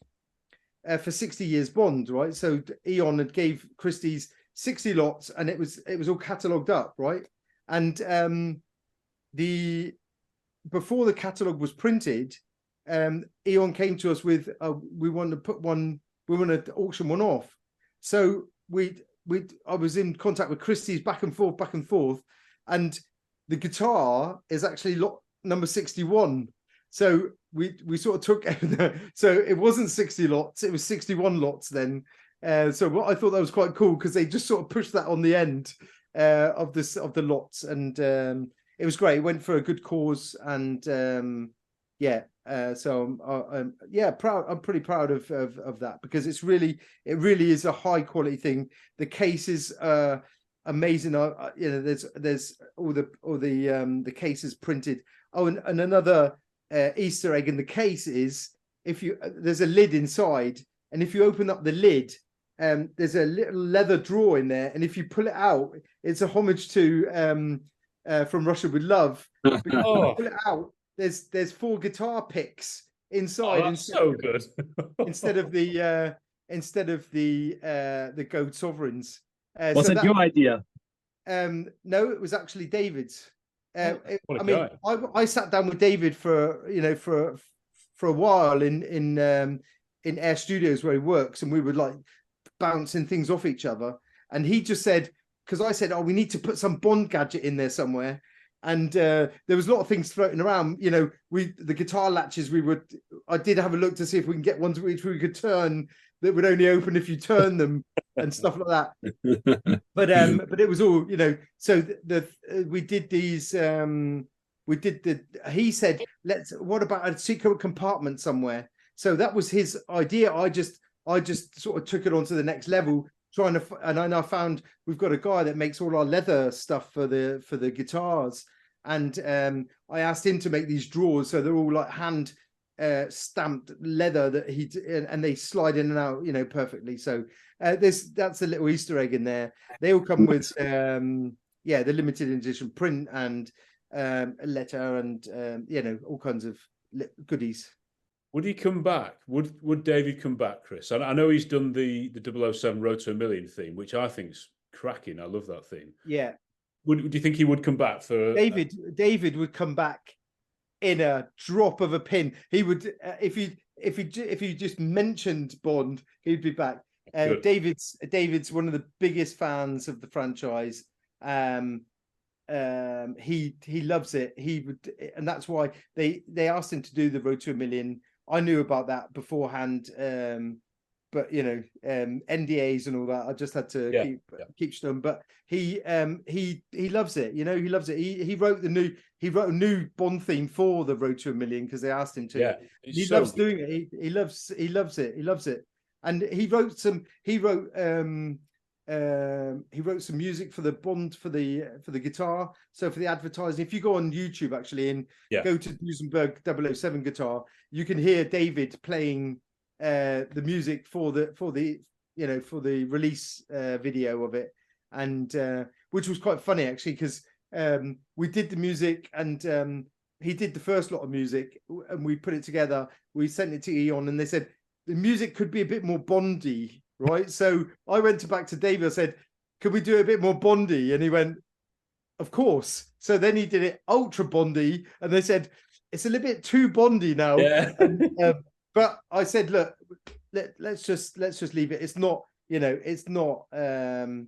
for 60 years Bond, right? So Eon had gave Christie's 60 lots, and it was all catalogued up, right? And before the catalogue was printed, Eon came to us with we want to auction one off. So I was in contact with Christie's back and forth, and the guitar is actually lot number 61. So we sort of took so it wasn't 60 lots, it was 61 lots then. So what I thought that was quite cool, because they just sort of pushed that on the end of the lots, and it was great. It went for a good cause, and so I'm proud. I'm pretty proud of that, because it really is a high quality thing. The cases are amazing. There's all the cases printed. Oh, and another Easter egg in the case is, there's a lid inside, and if you open up the lid, there's a little leather drawer in there, and if you pull it out, it's a homage to From Russia with Love. But if you pull it out, there's 4 guitar picks inside. Oh, that's so good. instead of the Gold Sovereigns. Was it your idea? No, it was actually David's. What a guy. I sat down with David for a while in Air Studios where he works, and we were like bouncing things off each other, and he just said, because I said, we need to put some Bond gadget in there somewhere, and there was a lot of things floating around. The guitar latches, I did have a look to see if we can get ones which we could turn that would only open if you turn them and stuff like that. But it was all, so we did these, he said, what about a secret compartment somewhere? So that was his idea. I just sort of took it on to the next level, and I found we've got a guy that makes all our leather stuff for the guitars, and I asked him to make these drawers, so they're all like hand stamped leather that and they slide in and out, perfectly. So that's a little Easter egg in there. They all come with the limited edition print and a letter and all kinds of goodies. Would he come back? Would David come back, Chris? I know he's done the 007 Road to a Million theme, which I think's cracking. I love that theme. Yeah. Do you think he would come back for David would come back in a drop of a pin. He would if you just mentioned Bond, he'd be back. David's one of the biggest fans of the franchise. He loves it. He would, and that's why they asked him to do the Road to a Million. I knew about that beforehand, but NDAs and all that, I just had to keep stum. But he loves it. He loves it. He wrote a new Bond theme for the Road to a Million because they asked him to. Yeah, he loves doing it. He loves it. He loves it. And he wrote some music for the Bond for the guitar. So for the advertising, if you go on YouTube actually and go to Duesenberg 007 guitar, you can hear David playing the music for the release video of it, and which was quite funny actually, because we did the music and he did the first lot of music and we put it together. We sent it to Eon and they said the music could be a bit more Bondy, right? So I went back to David. I said, "Can we do a bit more Bondy?" And he went, "Of course." So then he did it ultra Bondy, and they said it's a little bit too Bondy now. Yeah. But I said, "Look, let's just leave it. It's not, it's not the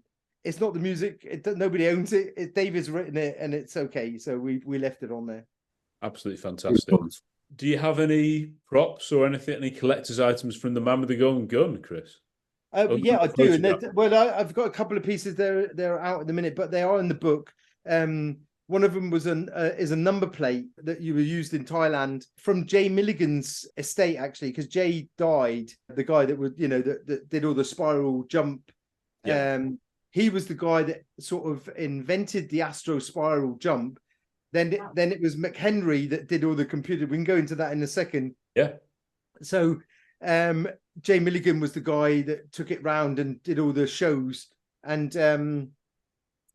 music. Nobody owns it. David's written it, and it's okay." So we left it on there. Absolutely fantastic. Do you have any props or anything, any collector's items from the Man with the Golden Gun, Chris? Yeah, I do. And I've got a couple of pieces. They're out in the minute, but they are in the book. One of them was is a number plate that you were used in Thailand from Jay Milligan's estate, actually, because Jay died. The guy that would, that did all the spiral jump. Yeah. He was the guy that sort of invented the astro spiral jump. Then it was McHenry that did all the computer. We can go into that in a second. Yeah. So Jay Milligan was the guy that took it round and did all the shows. And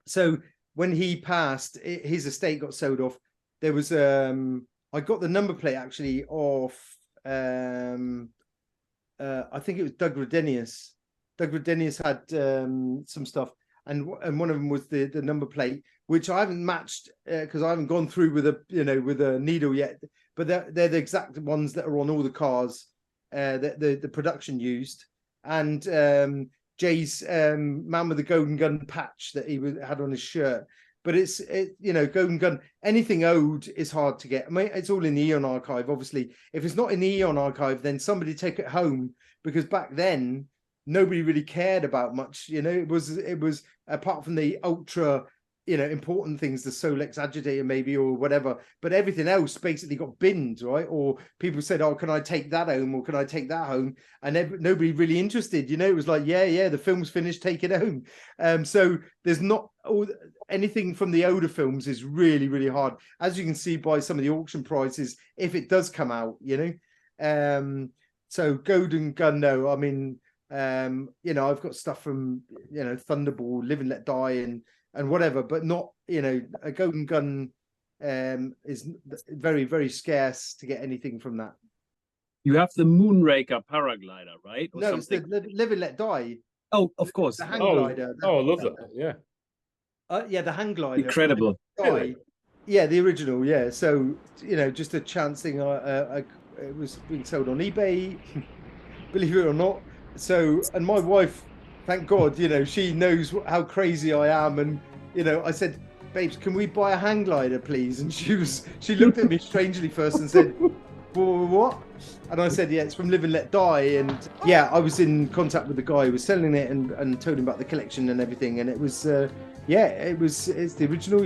so when he passed, his estate got sold off. There was I got the number plate actually off. I think it was Doug Redenius. Doug Redenius had some stuff, and one of them was the number plate, which I haven't matched because I haven't gone through with a needle yet. But they're the exact ones that are on all the cars that the production used, and Jay's Man with the Golden Gun patch that he had on his shirt. But it's Golden Gun, anything owed is hard to get. I mean, it's all in the Eon archive, obviously. If it's not in the Eon archive, then somebody take it home, because back then nobody really cared about much. It was apart from the ultra important things, the Solex agitator maybe or whatever, but everything else basically got binned, right? Or people said, oh, can I take that home, or can I take that home? And nobody really interested. It was like, yeah, the film's finished, take it home. So there's not anything from the older films is really, really hard, as you can see by some of the auction prices, if it does come out. So Golden Gun, no, I mean, I've got stuff from Thunderball, Live and Let Die, and whatever, but not a Golden Gun is very, very scarce to get anything from that. You have the Moonraker paraglider, right? Or no, something. It's the Live and Let Die. Oh, of course. The hang glider. I love that. Yeah. Yeah, the hang glider. Incredible. Really? Yeah, the original. Yeah, so just a chance thing. It was being sold on eBay, believe it or not. So, and my wife, thank God, she knows how crazy I am, and I said, "Babes, can we buy a hang glider, please?" And she looked at me strangely first and said, "What?" And I said, "Yeah, it's from Live and Let Die." And yeah, I was in contact with the guy who was selling it and told him about the collection and everything. And it was, it's the original.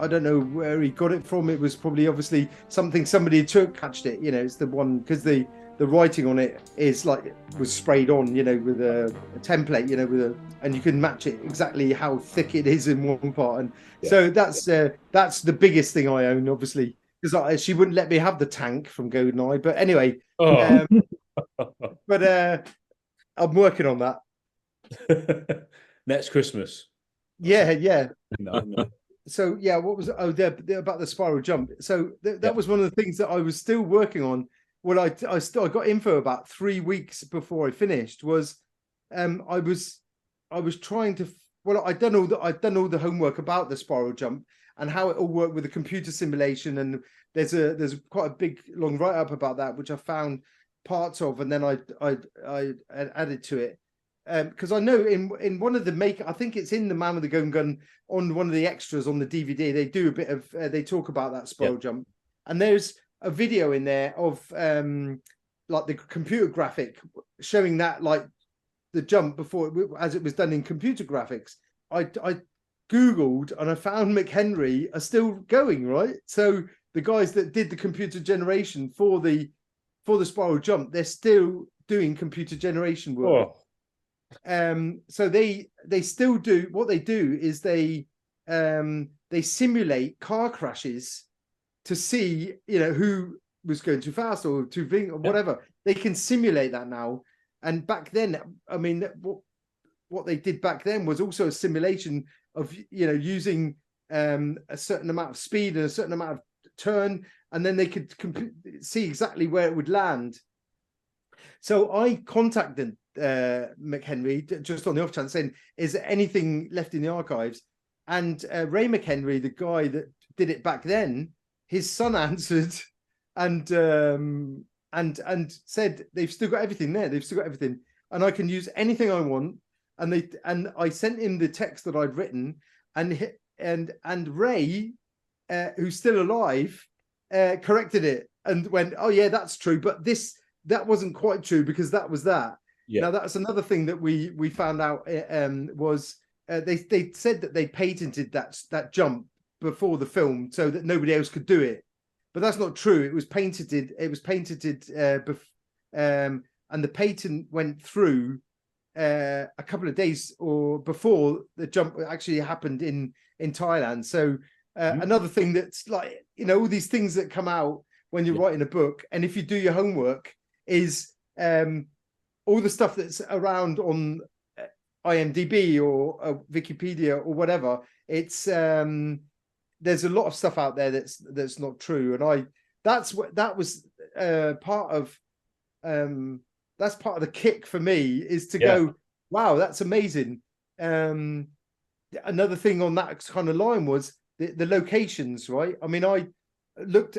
I don't know where he got it from. It was probably obviously something somebody catched it. It's the one, because the writing on it is like was sprayed on, with a template, and you can match it exactly how thick it is in one part. And so that's the biggest thing I own, obviously, because she wouldn't let me have the tank from GoldenEye. But anyway, but I'm working on that. Next Christmas. Yeah. No. So yeah, what was they're about the spiral jump? So that was one of the things that I was still working on. Well, I got info about 3 weeks before I finished. Was I was trying to. Well, I'd done all the homework about the spiral jump and how it all worked with the computer simulation. And there's quite a big long write up about that, which I found parts of, and then I added to it. Because I know in one of the I think it's in the Man with the Golden Gun, on one of the extras on the DVD, they do a bit of they talk about that spiral jump, and there's a video in there of like the computer graphic showing that, like the jump before as it was done in computer graphics. I googled and I found McHenry are still going, right? So the guys that did the computer generation for the spiral jump, they're still doing computer generation work. So they still do. What they do is they simulate car crashes to see who was going too fast or too big or whatever. They can simulate that now. And back then, I mean, what they did back then was also a simulation of using a certain amount of speed and a certain amount of turn, and then they could see exactly where it would land. So I contacted McHenry just on the off chance, saying, "Is there anything left in the archives?" And Ray McHenry, the guy that did it back then, his son answered and said they've still got everything there. They've still got everything, and I can use anything I want. And I sent him the text that I'd written, and Ray, who's still alive, corrected it and went, "Oh yeah, that's true, but that wasn't quite true because that was that." Yeah. Now that's another thing that we found out was they said that they patented that jump before the film so that nobody else could do it, but that's not true. It was patented. And the patent went through a couple of days or before the jump actually happened in Thailand. So another thing that's like all these things that come out when you're writing a book, and if you do your homework, is all the stuff that's around on IMDb or Wikipedia or whatever It's there's a lot of stuff out there that's not true, and that was part of that's part of the kick for me, is to go, wow, that's amazing. Another thing on that kind of line was the locations, right? I mean, I looked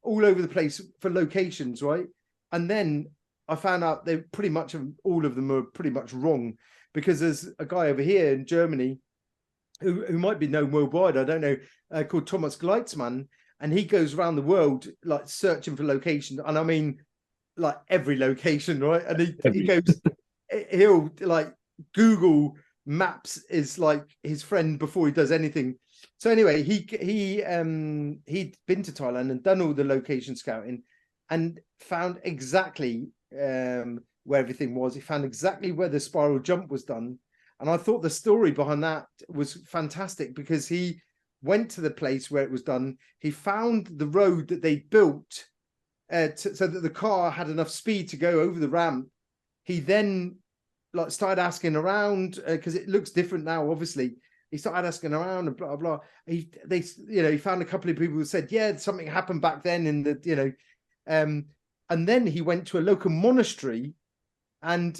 all over the place for locations, right? And then I found out they pretty much all of them are pretty much wrong, because there's a guy over here in Germany who might be known worldwide, I don't know, called Thomas Gleitzmann, and he goes around the world like searching for locations, and I mean like every location, right? And he goes, he'll like Google Maps is like his friend before he does anything. So anyway, he'd been to Thailand and done all the location scouting and found exactly where everything was. He found exactly where the spiral jump was done. And I thought the story behind that was fantastic, because he went to the place where it was done. He found the road that they built so that the car had enough speed to go over the ramp. He then like started asking around, because it looks different now, obviously. He started asking around and blah blah. He found a couple of people who said, yeah, something happened back then in the and then he went to a local monastery, and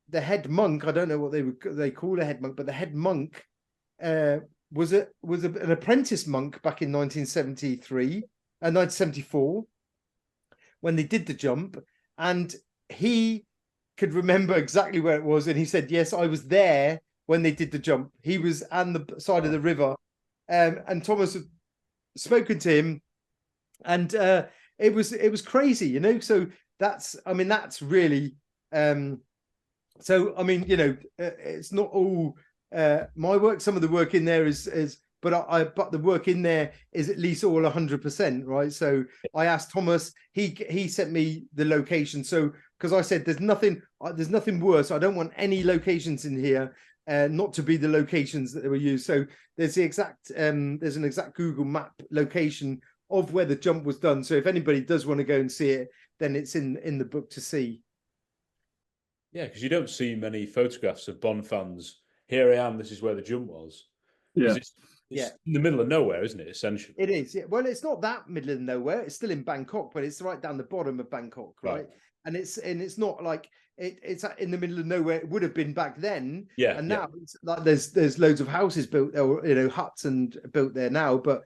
the head monk, I don't know what they call a head monk, but the head monk was an apprentice monk back in 1974 when they did the jump, and he could remember exactly where it was, and he said, yes, I was there when they did the jump. He was on the side of the river, and Thomas had spoken to him, and it was crazy, you know. So that's really so I mean, you know, it's not all my work. Some of the work in there is but the work in there is at least all 100%, right? So I asked Thomas, he sent me the location. So because I said there's nothing worse. I don't want any locations in here not to be the locations that were used. So there's an exact Google map location of where the jump was done. So if anybody does want to go and see it, then it's in the book to see. Yeah, because you don't see many photographs of Bond fans. Here I am. This is where the jump was. Yeah. It's in the middle of nowhere, isn't it? Essentially, it is. Yeah. Well, it's not that middle of nowhere. It's still in Bangkok, but it's right down the bottom of Bangkok, right? And it's not like it's in the middle of nowhere. It would have been back then. Yeah. And now it's like there's loads of houses built, or you know, huts and built there now. But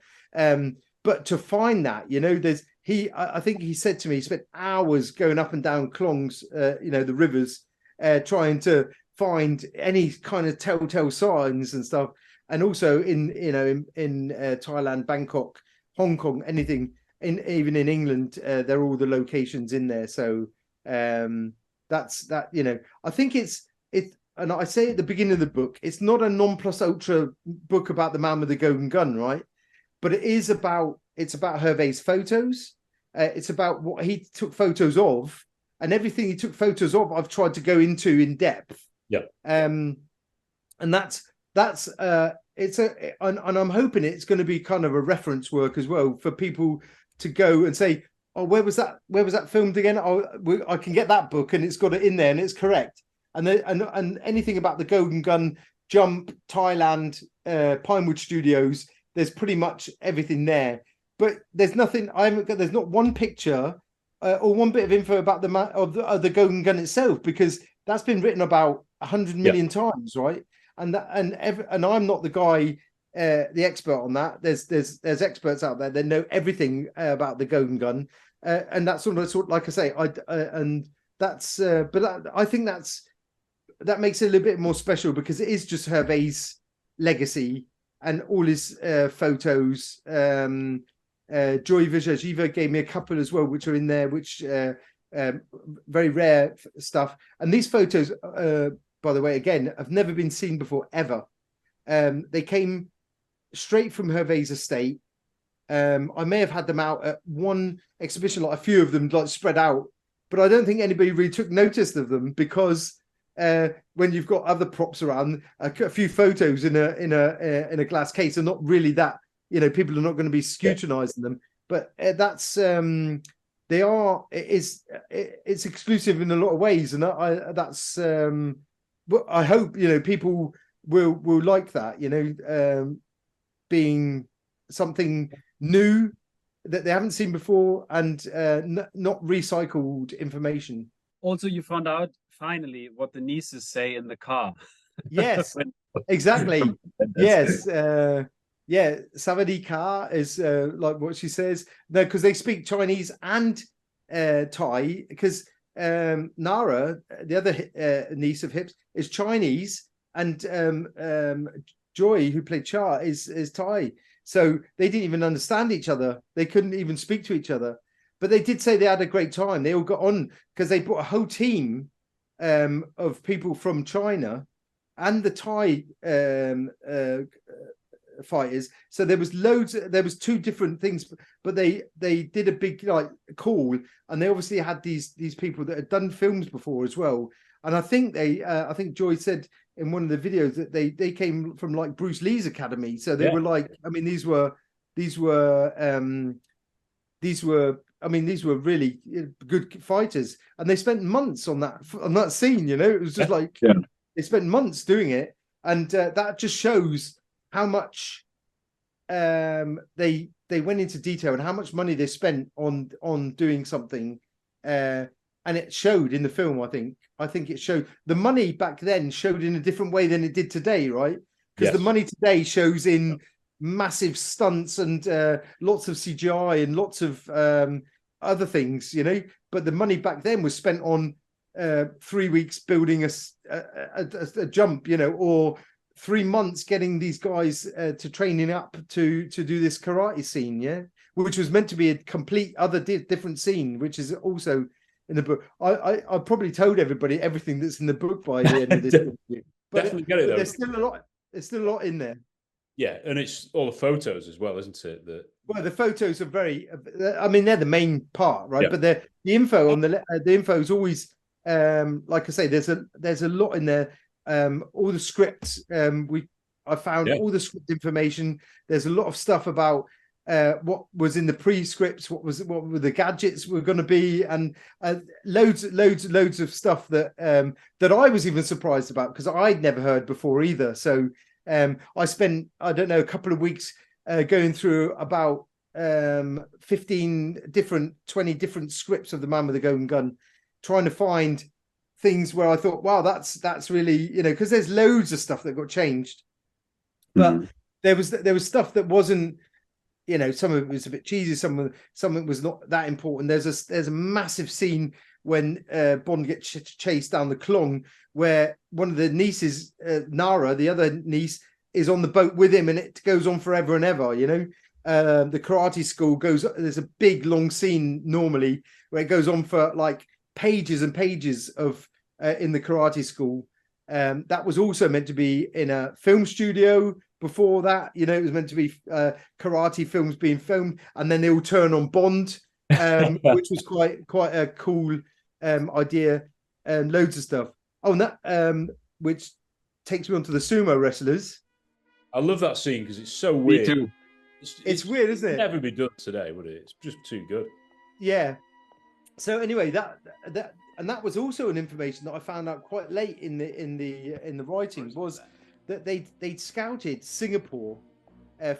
to find that, you know, I think he said to me, he spent hours going up and down Klongs, you know, the rivers, trying to find any kind of telltale signs and stuff. And also in Thailand, Bangkok, Hong Kong, anything, even in England, they're all the locations in there. So that's that. You know, I think it's and I say at the beginning of the book, it's not a non plus ultra book about the man with the golden gun, right? But it's about Hervé's photos. It's about what he took photos of, and everything he took photos of, I've tried to go into in depth. Yeah. And that's and I'm hoping it's going to be kind of a reference work as well for people to go and say, oh, where was that filmed again? I can get that book and it's got it in there and it's correct. And anything about the Golden Gun jump, Thailand, Pinewood Studios, there's pretty much everything there. But there's nothing. There's not one picture or one bit of info about the Golden Gun itself, because that's been written about 100 million times, right? And I'm not the guy, the expert on that. There's experts out there that know everything about the Golden Gun, and that's sort of like I say, and that's. But I think that makes it a little bit more special, because it is just Hervé's legacy and all his photos. Joy Villechaize gave me a couple as well, which are in there, which very rare stuff. And these photos, by the way, again, have never been seen before, ever. They came straight from Hervé's estate. I may have had them out at one exhibition, like a few of them, like spread out, but I don't think anybody really took notice of them, because when you've got other props around, a few photos in a glass case are not really that. You know, people are not going to be scrutinizing them, but that's it's exclusive in a lot of ways, and that's. But I hope, you know, people will like that, being something new that they haven't seen before, and not recycled information. Also, you found out finally what the nieces say in the car. Yes, exactly. Yes, Savadi Ka is like what she says. No, because they speak Chinese and Thai. Because Nara, the other niece of Hips, is Chinese, and Joy, who played Cha, is Thai. So they didn't even understand each other. They couldn't even speak to each other. But they did say they had a great time. They all got on because they brought a whole team of people from China and the Thai fighters. So there was loads. There was two different things, but they did a big call, and they obviously had these people that had done films before as well. And I think I think Joy said in one of the videos that they came from like Bruce Lee's academy. So they were like, I mean, these were really good fighters, and they spent months on that scene. It was just they spent months doing it, and that just shows how much they went into detail and how much money they spent on doing something, and it showed in the film. I think it showed. The money back then showed in a different way than it did today, right? Because the money today shows in massive stunts and lots of CGI and lots of other things, but the money back then was spent on 3 weeks building a jump, or 3 months getting these guys to training up to do this karate scene, which was meant to be a complete other different scene, which is also in the book. I probably told everybody everything that's in the book by the end of this interview. But definitely get it though. There's still a lot in there. Yeah, and it's all the photos as well, isn't it? Well, the photos are very. I mean, they're the main part, right? Yeah. But the info on the info is always, like I say, there's a lot in there. All the scripts, I found all the script information. There's a lot of stuff about what was in the pre-scripts, what were the gadgets were going to be, and loads of stuff that I was even surprised about because I'd never heard before either. So. I spent, I don't know, a couple of weeks going through about 20 different scripts of The Man with the Golden Gun, trying to find things where I thought, wow, that's really, because there's loads of stuff that got changed. But there was stuff that wasn't, some of it was a bit cheesy, some of it was not that important. There's a massive scene when Bond gets chased down the Klong, where one of the nieces, Nara, the other niece, is on the boat with him, and it goes on forever and ever. The karate school goes. There's a big long scene normally where it goes on for like pages and pages of in the karate school. That was also meant to be in a film studio. Before that, it was meant to be karate films being filmed, and then they all turn on Bond, which was quite a cool idea, and loads of stuff. Oh, and that which takes me on to the sumo wrestlers. I love that scene because it's so weird. Me too. It's weird, isn't it? Never be done today, would it? It's just too good. Yeah. So anyway, that was also an information that I found out quite late in the writing, was that they'd scouted Singapore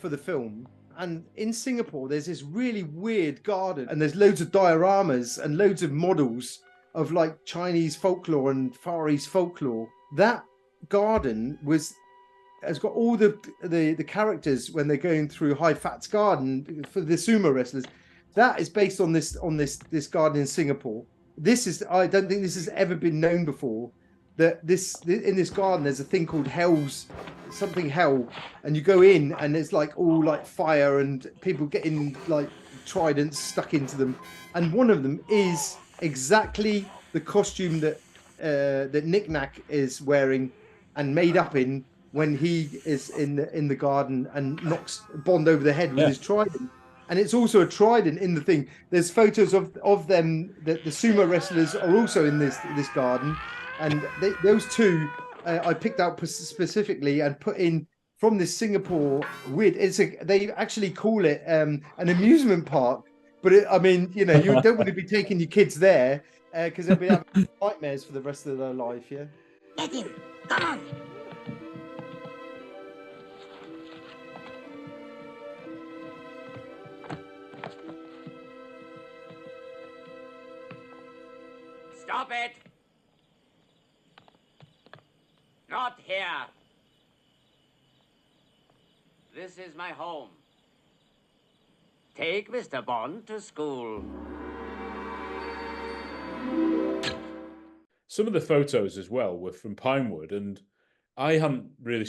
for the film. And in Singapore, there's this really weird garden, and there's loads of dioramas and loads of models of like Chinese folklore and Far East folklore. That garden has got all the characters when they're going through High Fat's garden for the sumo wrestlers. That is based on this garden in Singapore. I don't think this has ever been known before. That in this garden there's a thing called Hell, and you go in and it's like all like fire and people getting like tridents stuck into them, and one of them is exactly the costume that Nick Nack is wearing and made up in when he is in the garden and knocks Bond over the head with his trident. And it's also a trident in the thing. There's photos of them, that the sumo wrestlers are also in this garden. And those two I picked out specifically and put in from this Singapore weird. They actually call it an amusement park, but you don't want to be taking your kids there because they'll be having nightmares for the rest of their life. Yeah. Get him! Come on! Stop it! Not here. This is my home. Take Mr. Bond to school. Some of the photos as well were from Pinewood, and I hadn't really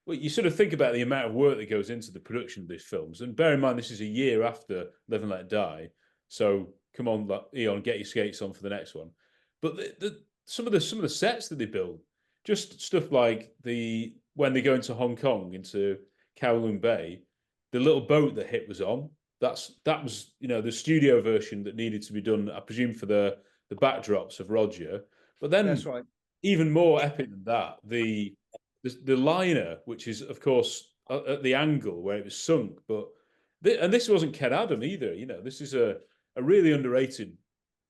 well, you sort of think about the amount of work that goes into the production of these films, and bear in mind this is a year after Live and Let Die, so come on, Eon, get your skates on for the next one. But some of the sets that they build, just stuff like when they go into Hong Kong, into Kowloon Bay, the little boat that Hit was on, that was the studio version that needed to be done, I presume, for the backdrops of Roger. But then, That's right. Even more epic than that, the liner, which is of course at the angle where it was sunk, and this wasn't Ken Adam either. This is a really underrated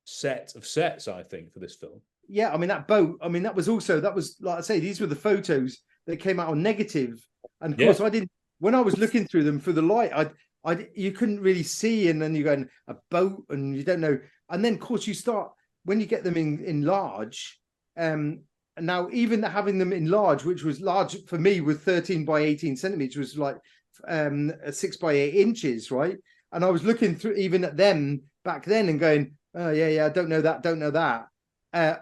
set of sets, I think, for this film. Yeah, I mean that boat. I mean that was like I say, these were the photos that came out on negative, and of course I didn't. When I was looking through them for the light, you couldn't really see, and then you go a boat, and you don't know, and then of course you start when you get them in large. And now even having them in large, which was large for me with 13 by 18 centimeters, was like 6 by 8 inches, right? And I was looking through even at them back then and going, oh yeah, I don't know that.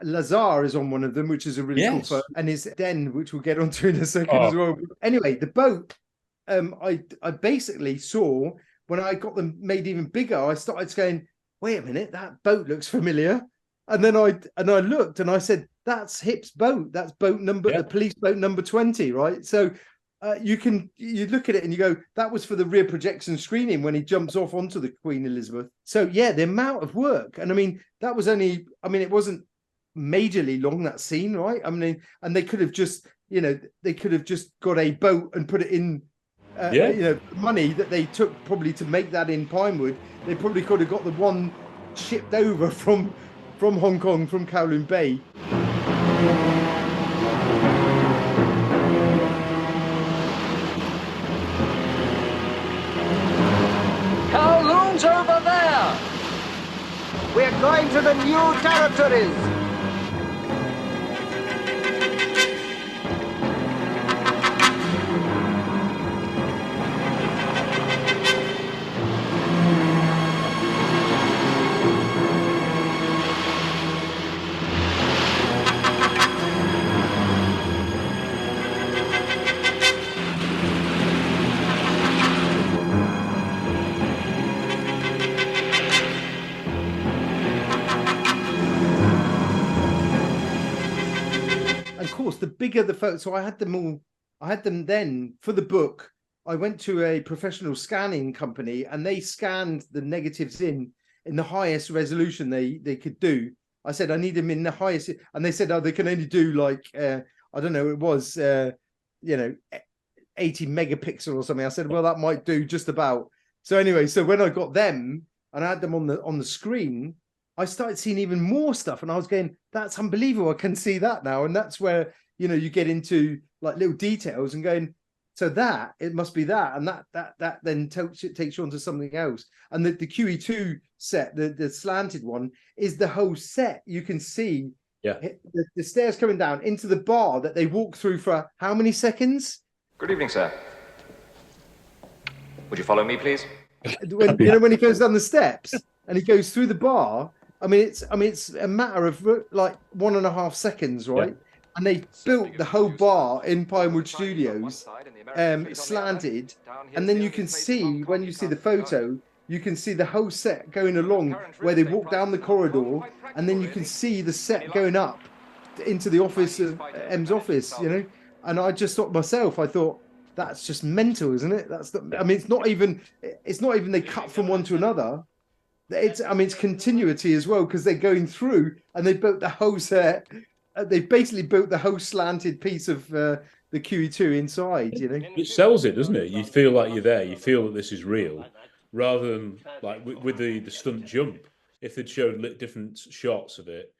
Lazar is on one of them, which is a really cool photo, and his den, which we'll get onto in a second as well. Anyway, the boat, I basically saw when I got them made even bigger, I started going, wait a minute, that boat looks familiar. And then I looked and I said, that's Hip's boat. That's the police boat number 20, right? So you look at it and you go, that was for the rear projection screening when he jumps off onto the Queen Elizabeth. So yeah, the amount of work. And I mean, it wasn't majorly long, that scene, right? I mean, and they could have just got a boat and put it in, money that they took probably to make that in Pinewood. They probably could have got the one shipped over from Hong Kong, from Kowloon Bay. Kowloon's over there! We're going to the new territories! The bigger the photo, so I had them then for the book. I went to a professional scanning company and they scanned the negatives in the highest resolution they could do. I said I need them in the highest, and they said, they can only do like I don't know, it was 80 megapixel or something. I said, well, that might do just about. So anyway, so when I got them and I had them on the screen, I started seeing even more stuff, and I was going, that's unbelievable. I can see that now. And that's where, you get into like little details and going, so that it must be that. And that then takes you onto something else. And the QE2 set, the slanted one, is the whole set. You can see the stairs coming down into the bar that they walk through for how many seconds? Good evening, sir. Would you follow me, please? When he goes down the steps and he goes through the bar, it's a matter of like 1.5 seconds, right? Yeah. And they built the whole bar in Pinewood Studios, slanted, and then you can see, when you see the photo, you can see the whole set going along where they walk down the corridor, and then you can see the set going up into the office of M's office, And I just thought myself, that's just mental, isn't it? it's not even they cut from one to another. It's continuity as well, because they're going through and they built the whole set. They basically built the whole slanted piece of the QE2 inside, It sells it, doesn't it? You feel like you're there. You feel that this is real, rather than like with the stunt jump. If they'd showed different shots of it,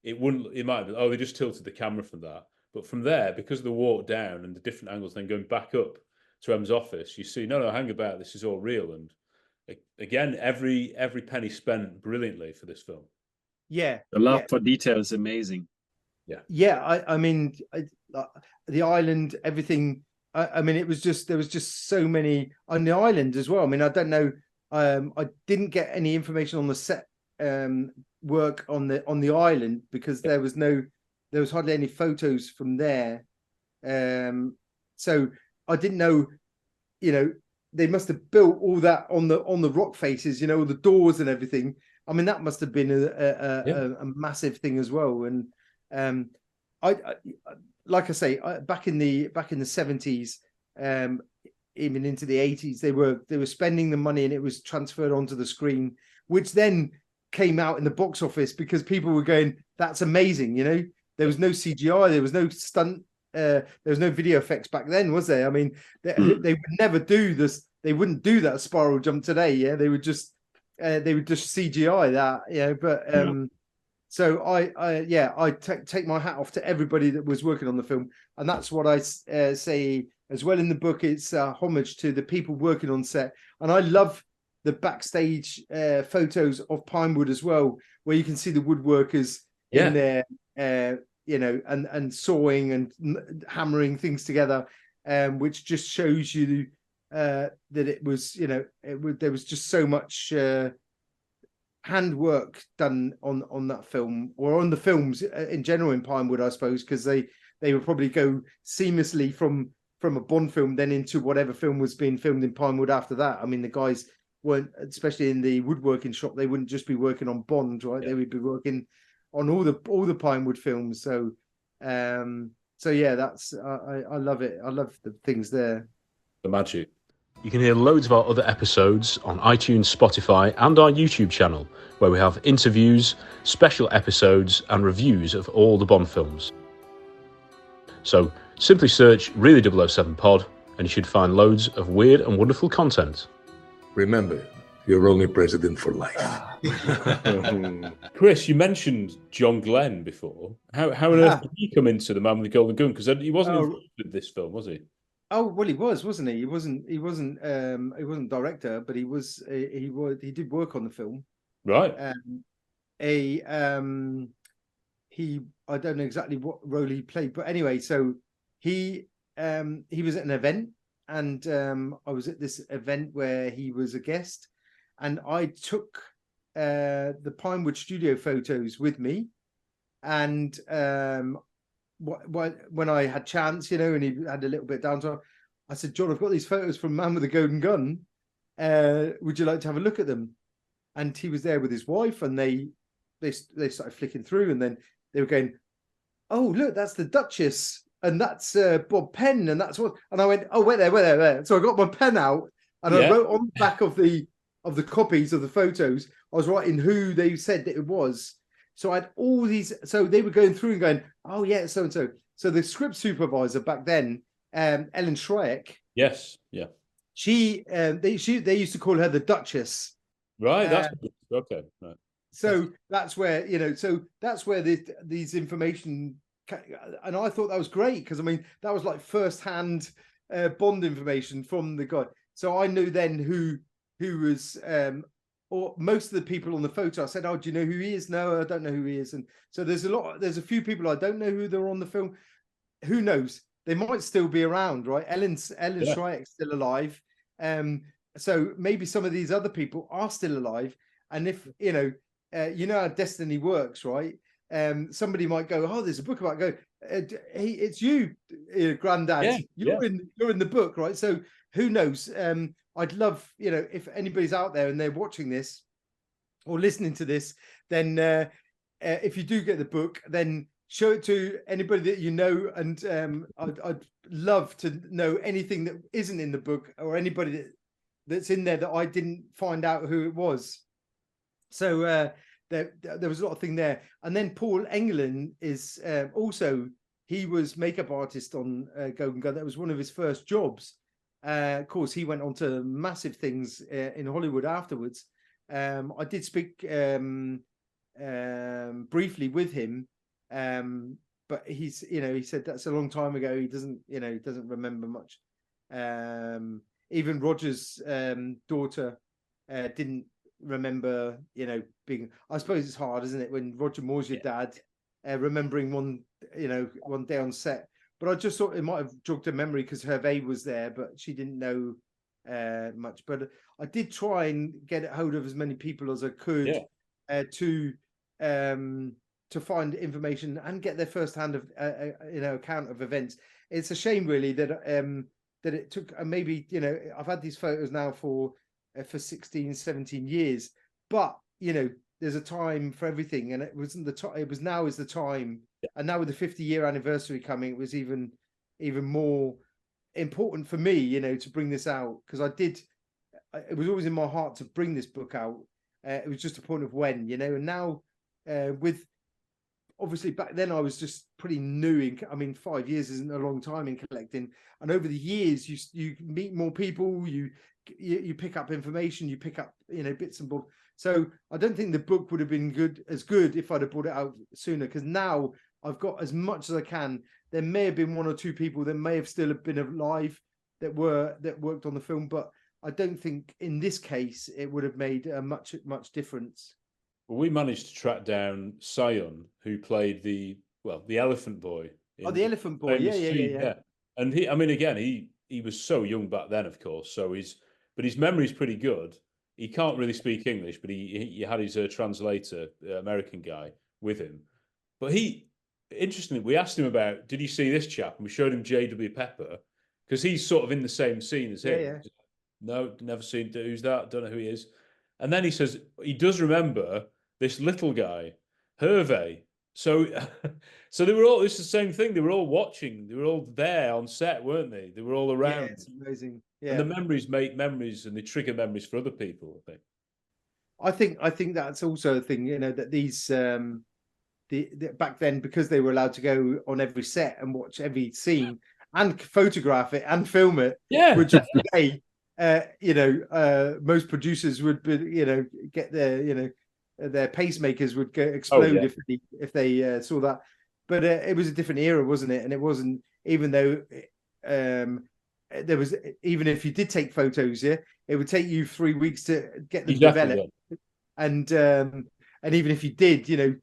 it might have been, they just tilted the camera from that. But from there, because of the walk down and the different angles, then going back up to M's office, you see, no, hang about, this is all real. And again, every penny spent brilliantly for this film. Yeah, The love yeah. for detail is amazing. Yeah, I mean, the island, everything. I mean, there was just so many on the island as well. I mean, I don't know. I didn't get any information on the set work on the island because there was hardly any photos from there. So I didn't know. You know, they must have built all that on the rock faces. You know, the doors and everything. I mean, that must have been a massive thing as well. And I like I say, back in the 70s, even into the 80s, they were spending the money and it was transferred onto the screen, which then came out in the box office because people were going, "That's amazing!" You know, there was no CGI, there was no stunt, there was no video effects back then, was there? I mean, they would never do this. They wouldn't do that spiral jump today. Yeah, they would just CGI that. Yeah, but so I take my hat off to everybody that was working on the film, and that's what I say as well in the book. It's homage to the people working on set, and I love the backstage photos of Pinewood as well, where you can see the woodworkers in there, you know, and sawing and hammering things together, which just shows you that it was, you know, there was just so much handwork done on that film, or on the films in general in Pinewood, I suppose, because they would probably go seamlessly from a Bond film then into whatever film was being filmed in Pinewood after that. I mean, the guys weren't, especially in the woodworking shop, they wouldn't just be working on Bond, right? They would be working on all the Pinewood films. So yeah, that's I love it. I love the things there. The magic. You can hear loads of our other episodes on iTunes, Spotify, and our YouTube channel, where we have interviews, special episodes, and reviews of all the Bond films. So simply search Really 007 Pod, and you should find loads of weird and wonderful content. Remember, you're only president for life. Chris, you mentioned John Glenn before. How on earth did he come into The Man with the Golden Gun? Because he wasn't involved with this film, was he? Oh well, he was, wasn't he? He wasn't director, but he did work on the film. Right. I don't know exactly what role he played, but anyway, so he was at an event, and I was at this event where he was a guest, and I took the Pinewood studio photos with me, and when I had chance, you know, and he had a little bit of downtime, I said, "John, I've got these photos from Man with the Golden Gun. Would you like to have a look at them?" And he was there with his wife, and they started flicking through, and then they were going, "Oh, look, that's the Duchess, and that's Bob Penn, and that's what." And I went, "Oh, wait there." So I got my pen out, and I wrote on the back of the copies of the photos, I was writing who they said that it was. So I had all these. So they were going through and going, "Oh yeah, so and so." So the script supervisor back then, Ellen Schreck. Yes. Yeah. They used to call her the Duchess. Right. That's okay. Right. So that's where, you know. So that's where these information, and I thought that was great because I mean that was like first-hand Bond information from the guy. So I knew then who was. Or most of the people on the photo, I said, "Oh, do you know who he is?" "No, I don't know who he is." And so there's a few people I don't know who they're on the film. Who knows? They might still be around, right? Ellen Schreck's still alive. So maybe some of these other people are still alive. And if you know how destiny works, right? Somebody might go, "Oh, there's a book about." It's you, Granddad. You're in the book, right? So who knows? I'd love, you know, if anybody's out there and they're watching this or listening to this, then if you do get the book, then show it to anybody that you know. And I'd love to know anything that isn't in the book or anybody that's in there that I didn't find out who it was. So there was a lot of thing there. And then Paul Englund is also, he was makeup artist on Golden Gun. That was one of his first jobs. Of course, he went on to massive things in Hollywood afterwards. I did speak briefly with him, but he said that's a long time ago. He doesn't remember much. Even Roger's daughter didn't remember, being. I suppose it's hard, isn't it, when Roger Moore's your dad, remembering one day on set. But I just thought it might have jogged a memory because Hervé was there, but she didn't know much. But I did try and get hold of as many people as I could to find information and get their first-hand account of events. It's a shame, really, that it took maybe I've had these photos now for 16, 17 years, but there's a time for everything, and it wasn't the time. It was now is the time, and now with the 50-year anniversary coming, it was even more important for me, to bring this out, because it was always in my heart to bring this book out. It was just a point of when, and now with obviously back then I was just pretty new. 5 years isn't a long time in collecting, and over the years you meet more people, you pick up information, you pick up bits and bobs. So I don't think the book would have been good if I'd have brought it out sooner, because now I've got as much as I can. There may have been one or two people that may have still been alive that worked on the film, but I don't think in this case it would have made much difference. Well, we managed to track down Sion, who played the elephant boy. The elephant boy, yeah. And he was so young back then, of course. So his memory's pretty good. He can't really speak English, but he had his translator, American guy, with him. But interestingly, we asked him about, did you see this chap? And we showed him J.W. Pepper, because he's sort of in the same scene as him. Yeah. No, never seen. Who's that? Don't know who he is. And then he says he does remember this little guy, Hervé. So they were all. It's the same thing. They were all watching. They were all there on set, weren't they? They were all around. Yeah, it's amazing. Yeah. And the memories make memories, and they trigger memories for other people, I think. I think that's also a thing. That these back then, because they were allowed to go on every set and watch every scene and photograph it and film it. Yeah. Which today, most producers would be, get their pacemakers would explode if they saw that. But it was a different era, wasn't it? And it wasn't, even though there was, even if you did take photos, it would take you 3 weeks to get them developed. And even if you did,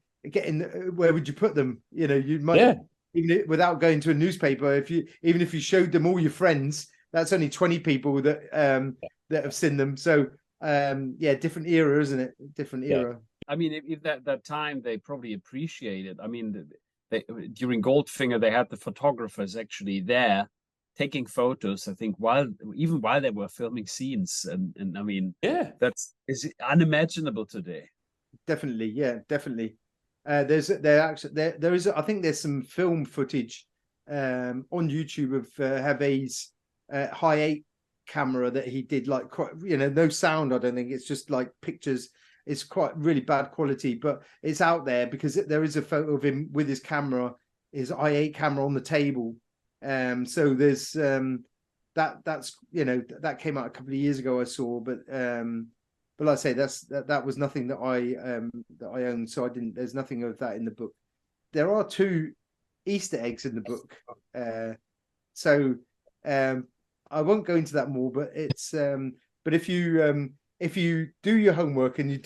where would you put them? You might even without going to a newspaper. Even if you showed them all your friends, that's only 20 people that have seen them. So different era, isn't it? Different era. If that time they probably appreciated. During Goldfinger, they had the photographers actually there taking photos. I think while they were filming scenes, and that's is unimaginable today. Definitely, definitely. There is. I think there's some film footage on YouTube of Hervé's high 8 camera that he did, like quite, no sound. I don't think it's just like pictures. It's quite really bad quality, but it's out there because there is a photo of him with his camera, his i8 camera on the table. So there's that came out a couple of years ago, I saw, but like I say, that was nothing that I owned, so I didn't. There's nothing of that in the book. There are 2 Easter eggs in the book, so I won't go into that more. But it's but if you do your homework and you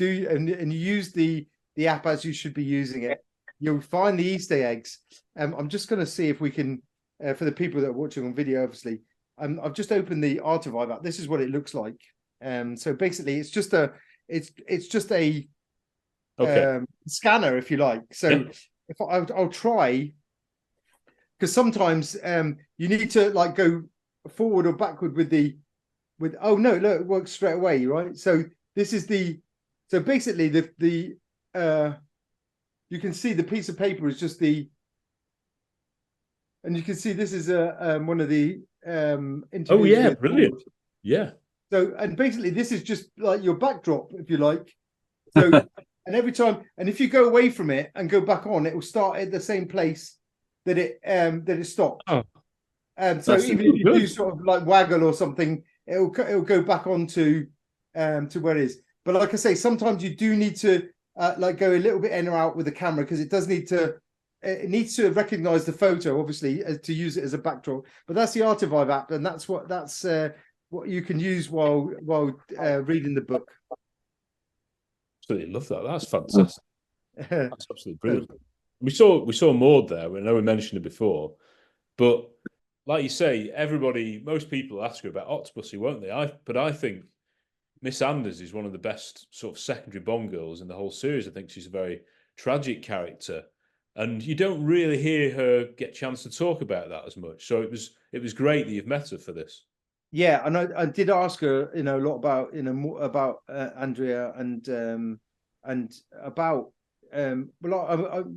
use the app as you should be using it, you'll find the Easter eggs. I'm just going to see if we can, for the people that are watching on video, obviously, I've just opened the Artivive app. This is what it looks like. So basically, it's just a scanner, if you like. So if I'll try, because sometimes you need to like go forward or backward oh no, look, it works straight away, right? So this is basically the you can see the piece of paper is just and you can see this is one of the interviews. Oh yeah, brilliant. Yeah. So, and basically this is just like your backdrop, if you like. So, and every time, and if you go away from it and go back on, it will start at the same place that it stopped. Oh. So even if you do sort of like waggle or something, it'll go back on to where it is. But like I say, sometimes you do need to like go a little bit in or out with the camera, because it needs to recognize the photo, obviously, to use it as a backdrop. But that's the Artivive app, and that's what you can use while reading the book. Absolutely love that. That's fantastic. That's absolutely brilliant. We saw Maud there. I know we mentioned it before, but like you say, most people ask her about Octopussy, won't they? But I think Miss Anders is one of the best sort of secondary Bond girls in the whole series. I think she's a very tragic character, and you don't really hear her get a chance to talk about that as much. So it was great that you've met her for this. Yeah, and I did ask her, a lot about, more about Andrea and about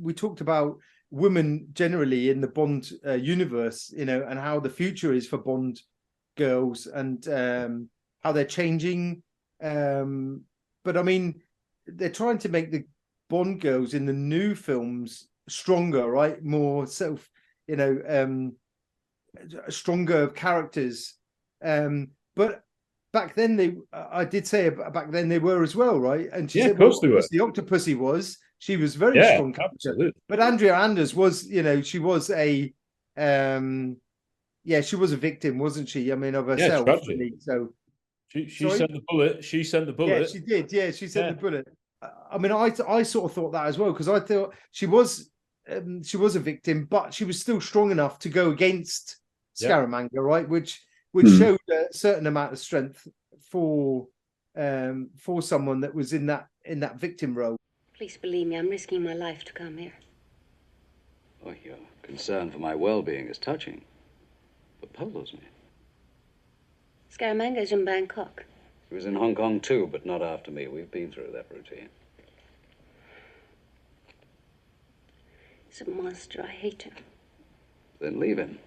we talked about women generally in the Bond universe, and how the future is for Bond girls and how they're changing. But I mean, they're trying to make the Bond girls in the new films stronger, right? More stronger characters. But back then I did say back then they were as well, right? And she said, of course they were. The Octopussy she was very strong character. Absolutely. But Andrea Anders was, she was a she was a victim, wasn't she? I mean, of herself. Really. So she sent the bullet. She sent the bullet. Yeah, she did. Yeah, she sent the bullet. I mean, I sort of thought that as well, because I thought she was a victim, but she was still strong enough to go against Scaramanga, right? Which showed a certain amount of strength for someone that was in that victim role. Please believe me, I'm risking my life to come here. Oh, your concern for my well-being is touching, but puzzles me. Scaramanga's in Bangkok. He was in Hong Kong too, but not after me. We've been through that routine. He's a monster. I hate him. Then leave him.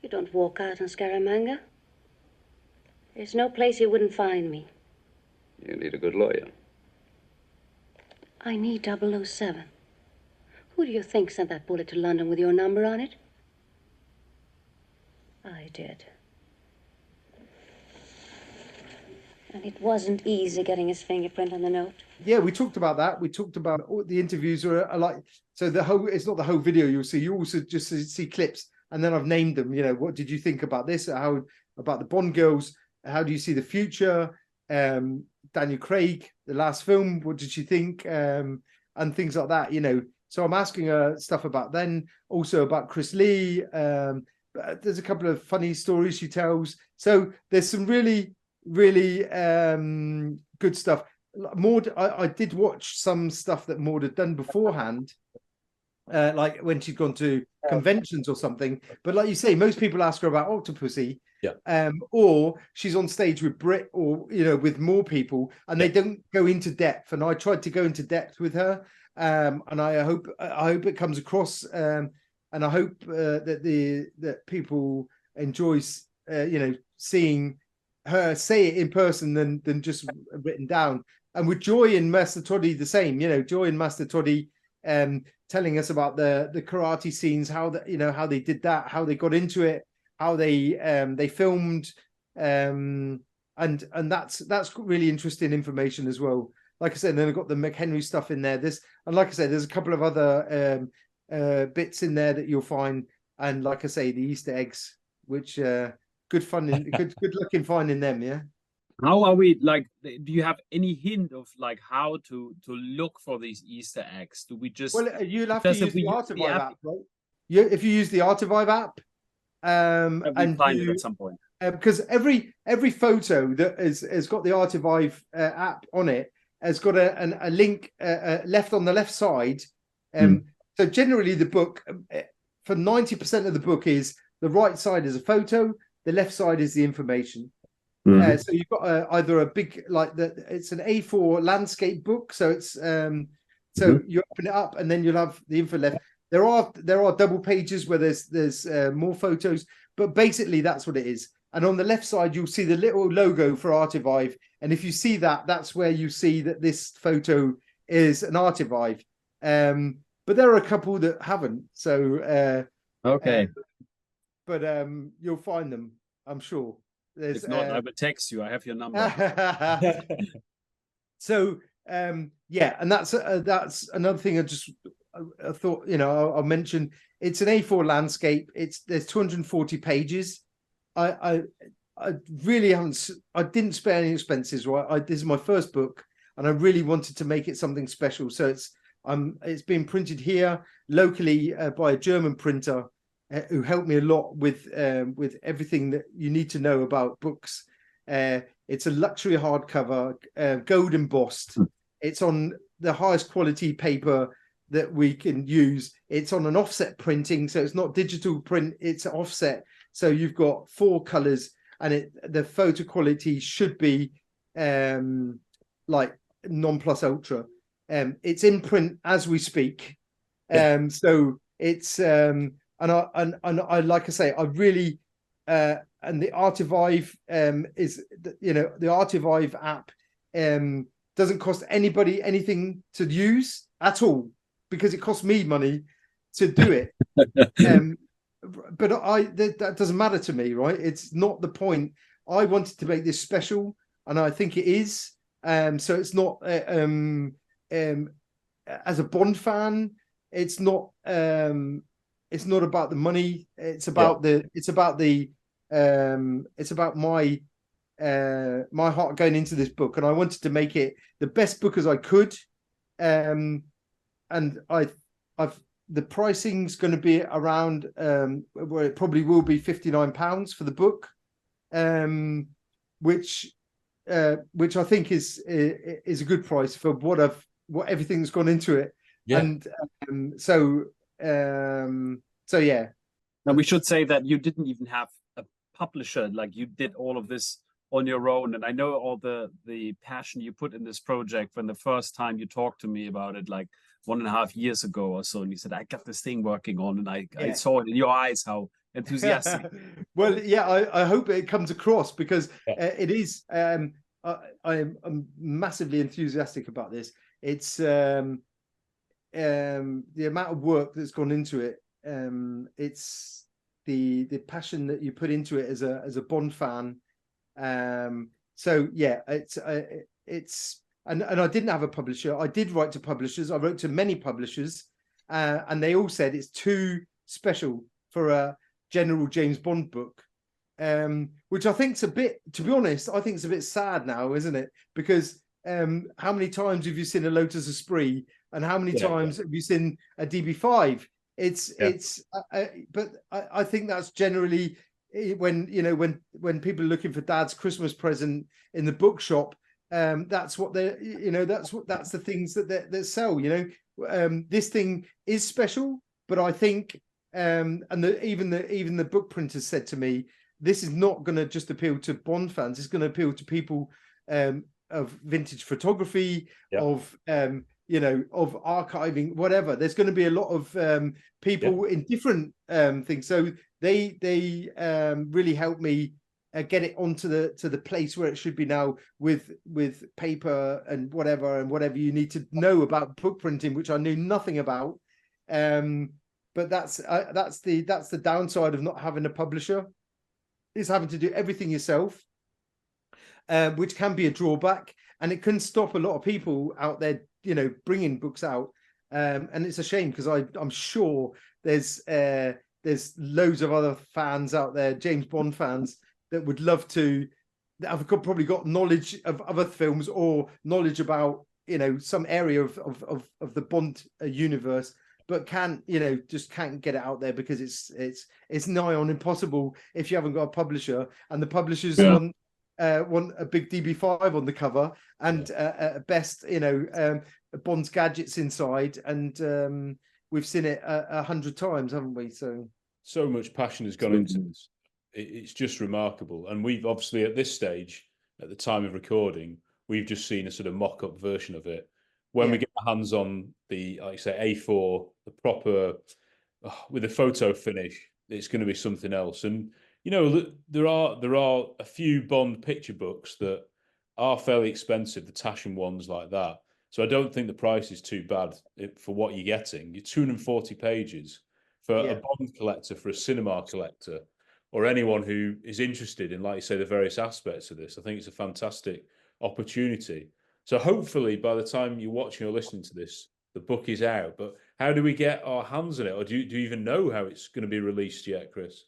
You don't walk out on Scaramanga. There's no place he wouldn't find me. You need a good lawyer. I need 007. Who do you think sent that bullet to London with your number on it? I did. And it wasn't easy getting his fingerprint on the note. Yeah, we talked about that. We talked about all the interviews are like, so it's not the whole video you'll see. You also just see clips, and then I've named them. What did you think about this? How about the Bond girls? How do you see the future? Daniel Craig, the last film, what did she think? And things like that, So I'm asking her stuff about then, also about Chris Lee. There's a couple of funny stories she tells. So there's some really, really good stuff. Maud, I did watch some stuff that Maud had done beforehand, like when she'd gone to conventions or something. But like you say, most people ask her about Octopussy. Yeah. Or she's on stage with Brit or with more people, and they don't go into depth. And I tried to go into depth with her, and I hope it comes across, and I hope that people enjoy seeing her say it in person than just written down. And with Joy and Master Toddy the same, Joy and Master Toddy telling us about the karate scenes, how they did that, how they got into it, how they filmed, and that's really interesting information as well. Like I said, then I've got the McHenry stuff in there. And like I said, there's a couple of other bits in there that you'll find, and like I say, the Easter eggs, which good fun, good looking finding them. Yeah. How are we do you have any hint of how to look for these Easter eggs? Do we just you'll have to use the Artivive app, right? If you use the Artivive app. And find it at some point, because every photo that has got the Artivive app on it has got a link left on the left side. So generally the book, for 90% of the book, is the right side is a photo, the left side is the information. So you've got either a big it's an A4 landscape book, so it's so you open it up and then you'll have the info left. There are double pages where there's more photos, but basically that's what it is. And on the left side, you'll see the little logo for Artivive. And if you see that, that's where you see that this photo is an Artivive. But there are a couple that haven't. So okay. But you'll find them, I'm sure. If not, I will text you. I have your number. So yeah, and that's another thing I thought, I'll mention. It's an A4 landscape. There's 240 pages. I really haven't. I didn't spare any expenses. Right, this is my first book. and I really wanted to make it something special. So it's been printed here locally by a German printer who helped me a lot with everything that you need to know about books. It's a luxury hardcover, gold embossed. It's on the highest quality paper that we can use. It's on an offset printing, so it's not digital print, it's offset. So you've got 4 colors, and the photo quality should be like non plus ultra. It's in print as we speak. So it's and I like I say, I really and the Artivive is, you know, the Artivive app doesn't cost anybody anything to use at all, because it costs me money to do it. But that doesn't matter to me, right? It's not the point. I wanted to make this special, and I think it is. So it's not as a Bond fan, it's not about the money. It's about my my heart going into this book, and I wanted to make it the best book as I could. And the pricing's going to be around where it probably will be £59 for the book, which I think is a good price for what everything's gone into it. Yeah. And so yeah. And we should say that you didn't even have a publisher, like you did all of this on your own. And I know all the passion you put in this project when the first time you talked to me about it, like 1.5 years ago or so, and you said, I got this thing working on, and I saw it in your eyes how enthusiastic. Well, yeah, I hope it comes across, because it is. I'm massively enthusiastic about this. It's the amount of work that's gone into it. It's the passion that you put into it as a Bond fan. So yeah, it's and I didn't have a publisher. I did write to publishers. I wrote to many publishers, and they all said it's too special for a general James Bond book, which I think's a bit, to be honest, I think it's a bit sad now, isn't it? Because how many times have you seen a Lotus Esprit, and how many times have you seen a DB5? But I think that's generally when people are looking for dad's Christmas present in the bookshop. That's what they're, that's the things that sell. This thing is special, but I think and even the book printers said to me, this is not going to just appeal to Bond fans. It's going to appeal to people of vintage photography, of archiving, whatever. There's going to be a lot of people in different things. So they really helped me get it onto the place where it should be now, with paper and whatever you need to know about book printing, which I knew nothing about. But that's the downside of not having a publisher, is having to do everything yourself, which can be a drawback, and it can stop a lot of people out there, bringing books out. And it's a shame, because I'm sure there's loads of other fans out there, James Bond fans, that would love to, that have probably got knowledge of other films, or knowledge about some area of the Bond universe, but just can't get it out there, because it's nigh on impossible if you haven't got a publisher, and the publishers want a big DB5 on the cover, and at best Bond's gadgets inside, and we've seen it 100 times, haven't we? So much passion has gone into this. It's just remarkable. And we've obviously, at this stage, at the time of recording, we've just seen a sort of mock-up version of it. When we get our hands on the, like I say, A4, the proper, with the photo finish, it's going to be something else. And there are a few Bond picture books that are fairly expensive, the Taschen ones like that. So I don't think the price is too bad for what you're getting. You're 240 pages for a Bond collector, for a cinema collector, or anyone who is interested in, like you say, the various aspects of this. I think it's a fantastic opportunity. So hopefully by the time you're watching or listening to this, the book is out. But how do we get our hands on it? Or do you even know how it's going to be released yet, Chris?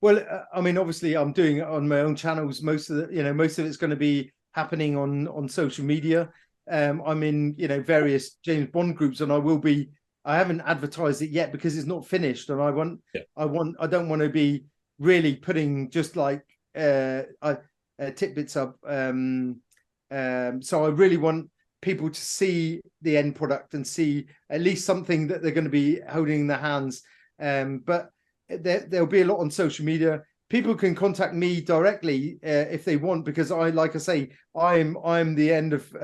Well, I mean, obviously I'm doing it on my own channels. Most of it's going to be happening on social media. I'm in, various James Bond groups, and I will be. I haven't advertised it yet because it's not finished, and I don't want to be really putting just like tidbits up. So I really want people to see the end product and see at least something that they're going to be holding in their hands. But there'll be a lot on social media. People can contact me directly if they want, because I'm the end of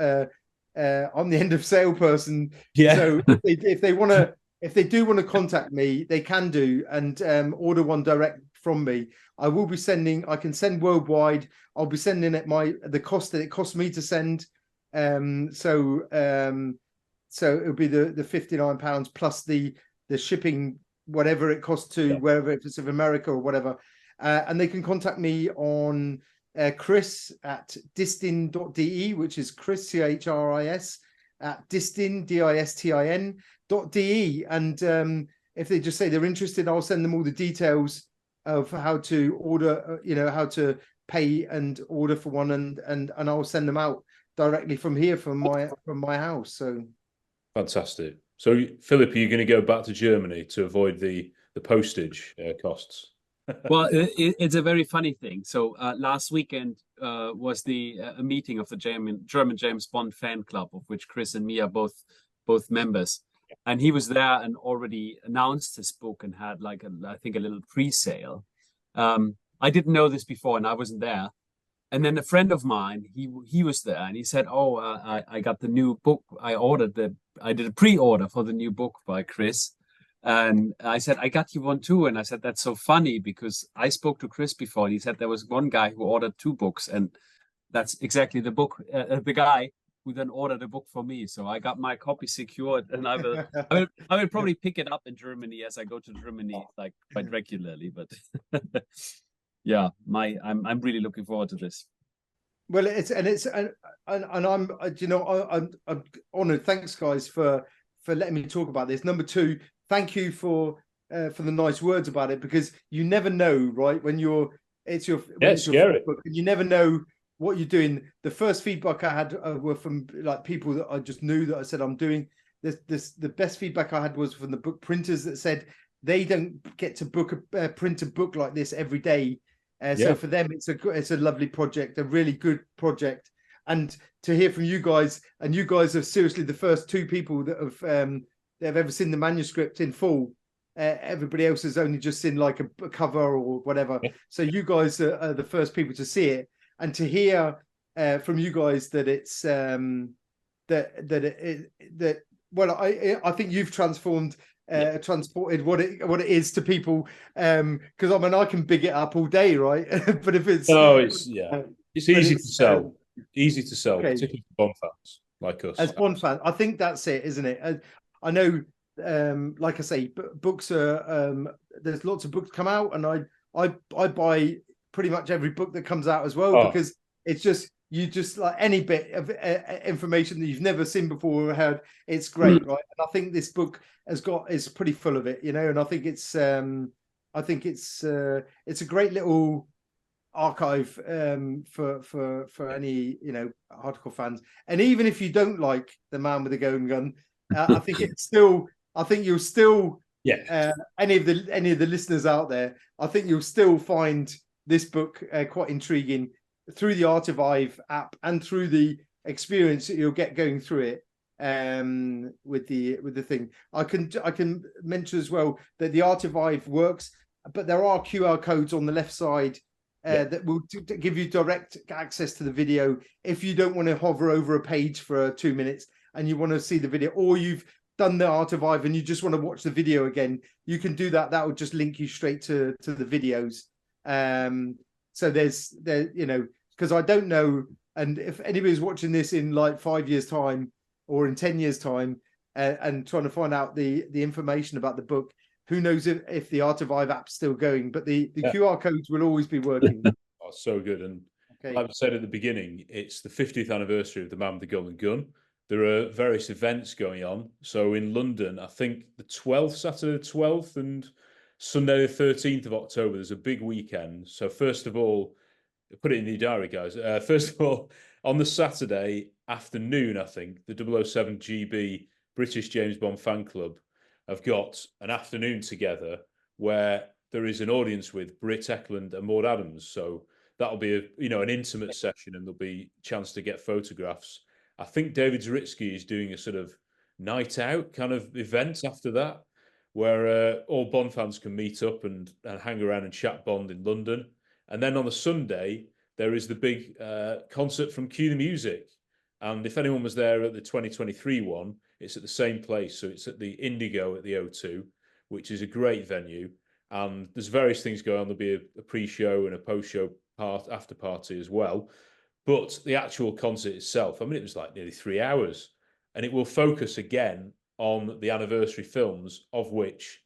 I'm the end of salesperson. Yeah. So if they do want to contact me, they can do, and order one direct from me. I can send worldwide. I'll be sending at the cost that it costs me to send. So it'll be the £59 plus the shipping, whatever it costs to wherever, if it's of America or whatever. And they can contact me on Chris at distin.de, which is Chris, CHRIS, at distin, DISTIN.de. And if they just say they're interested, I'll send them all the details of how to order, how to pay and order for one, and I'll send them out directly from here, from my house. So fantastic. So Philip, are you going to go back to Germany to avoid the postage costs? Well, it's a very funny thing. So last weekend was a meeting of the German James Bond fan club, of which Chris and me are both members. And he was there and already announced his book and had I think a little pre-sale. I didn't know this before, and I wasn't there. And then a friend of mine, he was there, and he said, "Oh, I got the new book. I did a pre-order for the new book by Chris." And I said, "I got you one too." And I said, "That's so funny, because I spoke to Chris before, and he said there was one guy who ordered 2 books, and that's exactly the book, the guy who then ordered a book for me. So I got my copy secured, and I will probably pick it up in Germany as I go to Germany quite regularly." But yeah, I'm really looking forward to this. Well, I'm honored. Thanks, guys, for letting me talk about this. Number 2, thank you for the nice words about it, because you never know, right? When it's your book, you never know what you're doing. The first feedback I had were from people that I just knew, that I said I'm doing this. The best feedback I had was from the book printers that said they don't get to print a book like this every day. So for them, it's a lovely project, a really good project. And to hear from you guys, and you guys are seriously the first 2 people that have ever seen the manuscript in full. Everybody else has only just seen like a cover or whatever. So you guys are the first people to see it, and to hear from you guys that it's I think you've transported what it is to people, because I can big it up all day, right? But if it's it's easy to sell. Easy to sell, okay. Particularly for Bond fans like us. As Bond fans, I think that's it, isn't it? I know, like I say, books are there's lots of books come out, and I buy pretty much every book that comes out as well, because it's just like any bit of information that you've never seen before or heard. It's great, right? And I think this book is pretty full of it, and I think it's a great little archive for any hardcore fans. And even if you don't like The Man with the Golden Gun, I think you'll still any of the listeners out there, I think you'll still find this book quite intriguing through the Archive app and through the experience that you'll get going through it. With the thing, I can mention as well that the Archive works, but there are QR codes on the left side that will give you direct access to the video if you don't want to hover over a page for 2 minutes and you want to see the video, or you've done the Archive and you just want to watch the video again. You can do that. That will just link you straight to the videos. So there's because I don't know, and if anybody's watching this in like 5 years' time or in 10 years' time and trying to find out the information about the book, who knows if the Archive app's still going, but the QR codes will always be working. Oh, so good. And like I said at the beginning, it's the 50th anniversary of The Man with the Golden Gun. There are various events going on. So in London, I think the 12th, Saturday the 12th and Sunday the 13th of October, there's a big weekend. So first of all, put it in your diary, guys. First of all, on the Saturday afternoon, I think, the 007 GB British James Bond fan club have got an afternoon together where there is an audience with Britt Eklund and Maud Adams. So that'll be an intimate session, and there'll be a chance to get photographs. I think David Zaritsky is doing a sort of night out kind of event after that, where all Bond fans can meet up and hang around and chat Bond in London. And then on the Sunday, there is the big concert from Cue the Music. And if anyone was there at the 2023 one, it's at the same place. So it's at the Indigo at the O2, which is a great venue. And there's various things going on. There'll be a pre-show and a post-show after party as well. But the actual concert itself, I mean, it was like nearly 3 hours. And it will focus again on the anniversary films, of which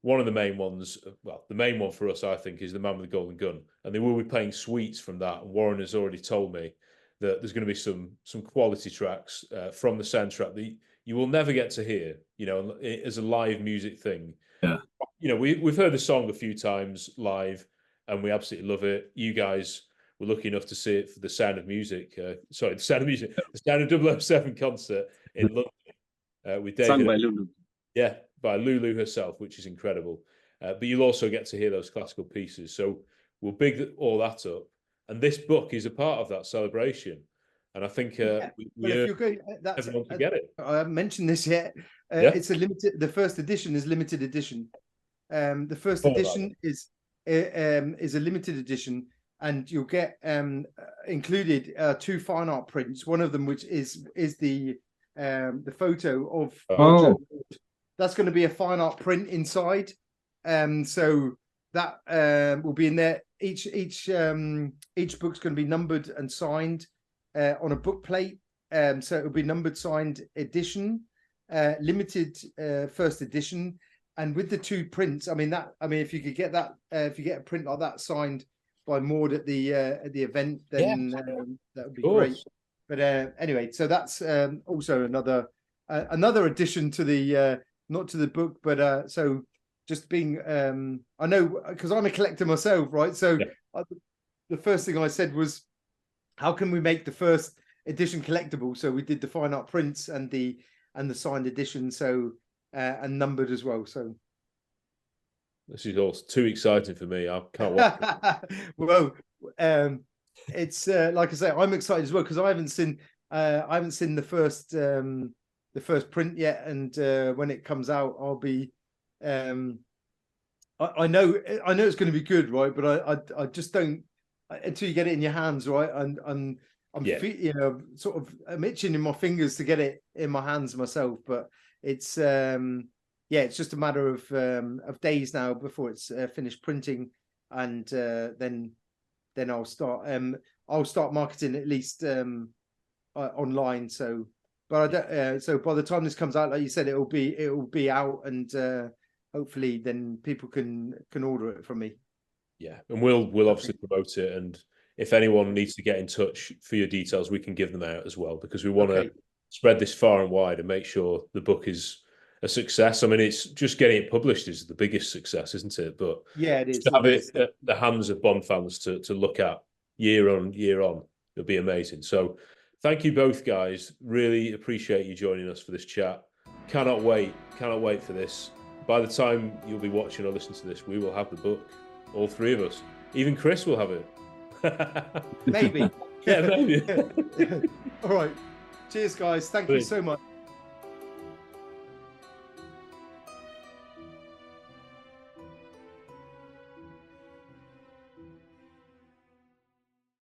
one of the main ones, well, the main one for us, I think, is The Man with the Golden Gun. And they will be playing suites from that. And Warren has already told me that there's going to be some quality tracks from the soundtrack that you will never get to hear, as a live music thing. Yeah. We've heard the song a few times live, and we absolutely love it. You guys were lucky enough to see it for the Sound of Music. The Sound of 007 concert in London with David. Sung by Lulu. Yeah, by Lulu herself, which is incredible. But you'll also get to hear those classical pieces. So we'll big all that up. And this book is a part of that celebration. And I think everyone can get it. I haven't mentioned this yet. It's the first edition is limited edition. The first edition is a limited edition, and you'll get included 2 fine art prints. One of them, which is the photo of that's going to be a fine art print inside. So that will be in there. Each book's going to be numbered and signed on a book plate. So it'll be numbered, signed edition, limited first edition. And with the 2 prints, if you could get that, if you get a print like that signed by Maud at the event, then that would be great. But anyway, so that's also another addition to the not to the book, but so just being I know, because I'm a collector myself, right? So the first thing I said was, how can we make the first edition collectible? So we did the fine art prints and the signed edition, so and numbered as well. So this is all too exciting for me. I can't wait. Well, it's like I say, I'm excited as well, because I haven't seen the first print yet, and when it comes out, I'll be I know it's going to be good, right? But I just don't, until you get it in your hands, right? And I'm I'm itching in my fingers to get it in my hands myself. But it's it's just a matter of days now before it's finished printing, and then I'll start marketing, at least online. So, but I don't. So by the time this comes out, like you said, it will be out, and hopefully then people can order it from me. Yeah, and we'll obviously promote it, and if anyone needs to get in touch for your details, we can give them out as well, because we want to spread this far and wide and make sure the book is a success. I mean, it's just getting it published is the biggest success, isn't it? But yeah, it is. To have it at the hands of Bond fans to look at year on year on, it'll be amazing. So thank you both, guys. Really appreciate you joining us for this chat. Cannot wait for this. By the time you'll be watching or listening to this, we will have the book. All 3 of us. Even Chris will have it. Maybe. Yeah, maybe. All right. Cheers, guys. Thank you so much.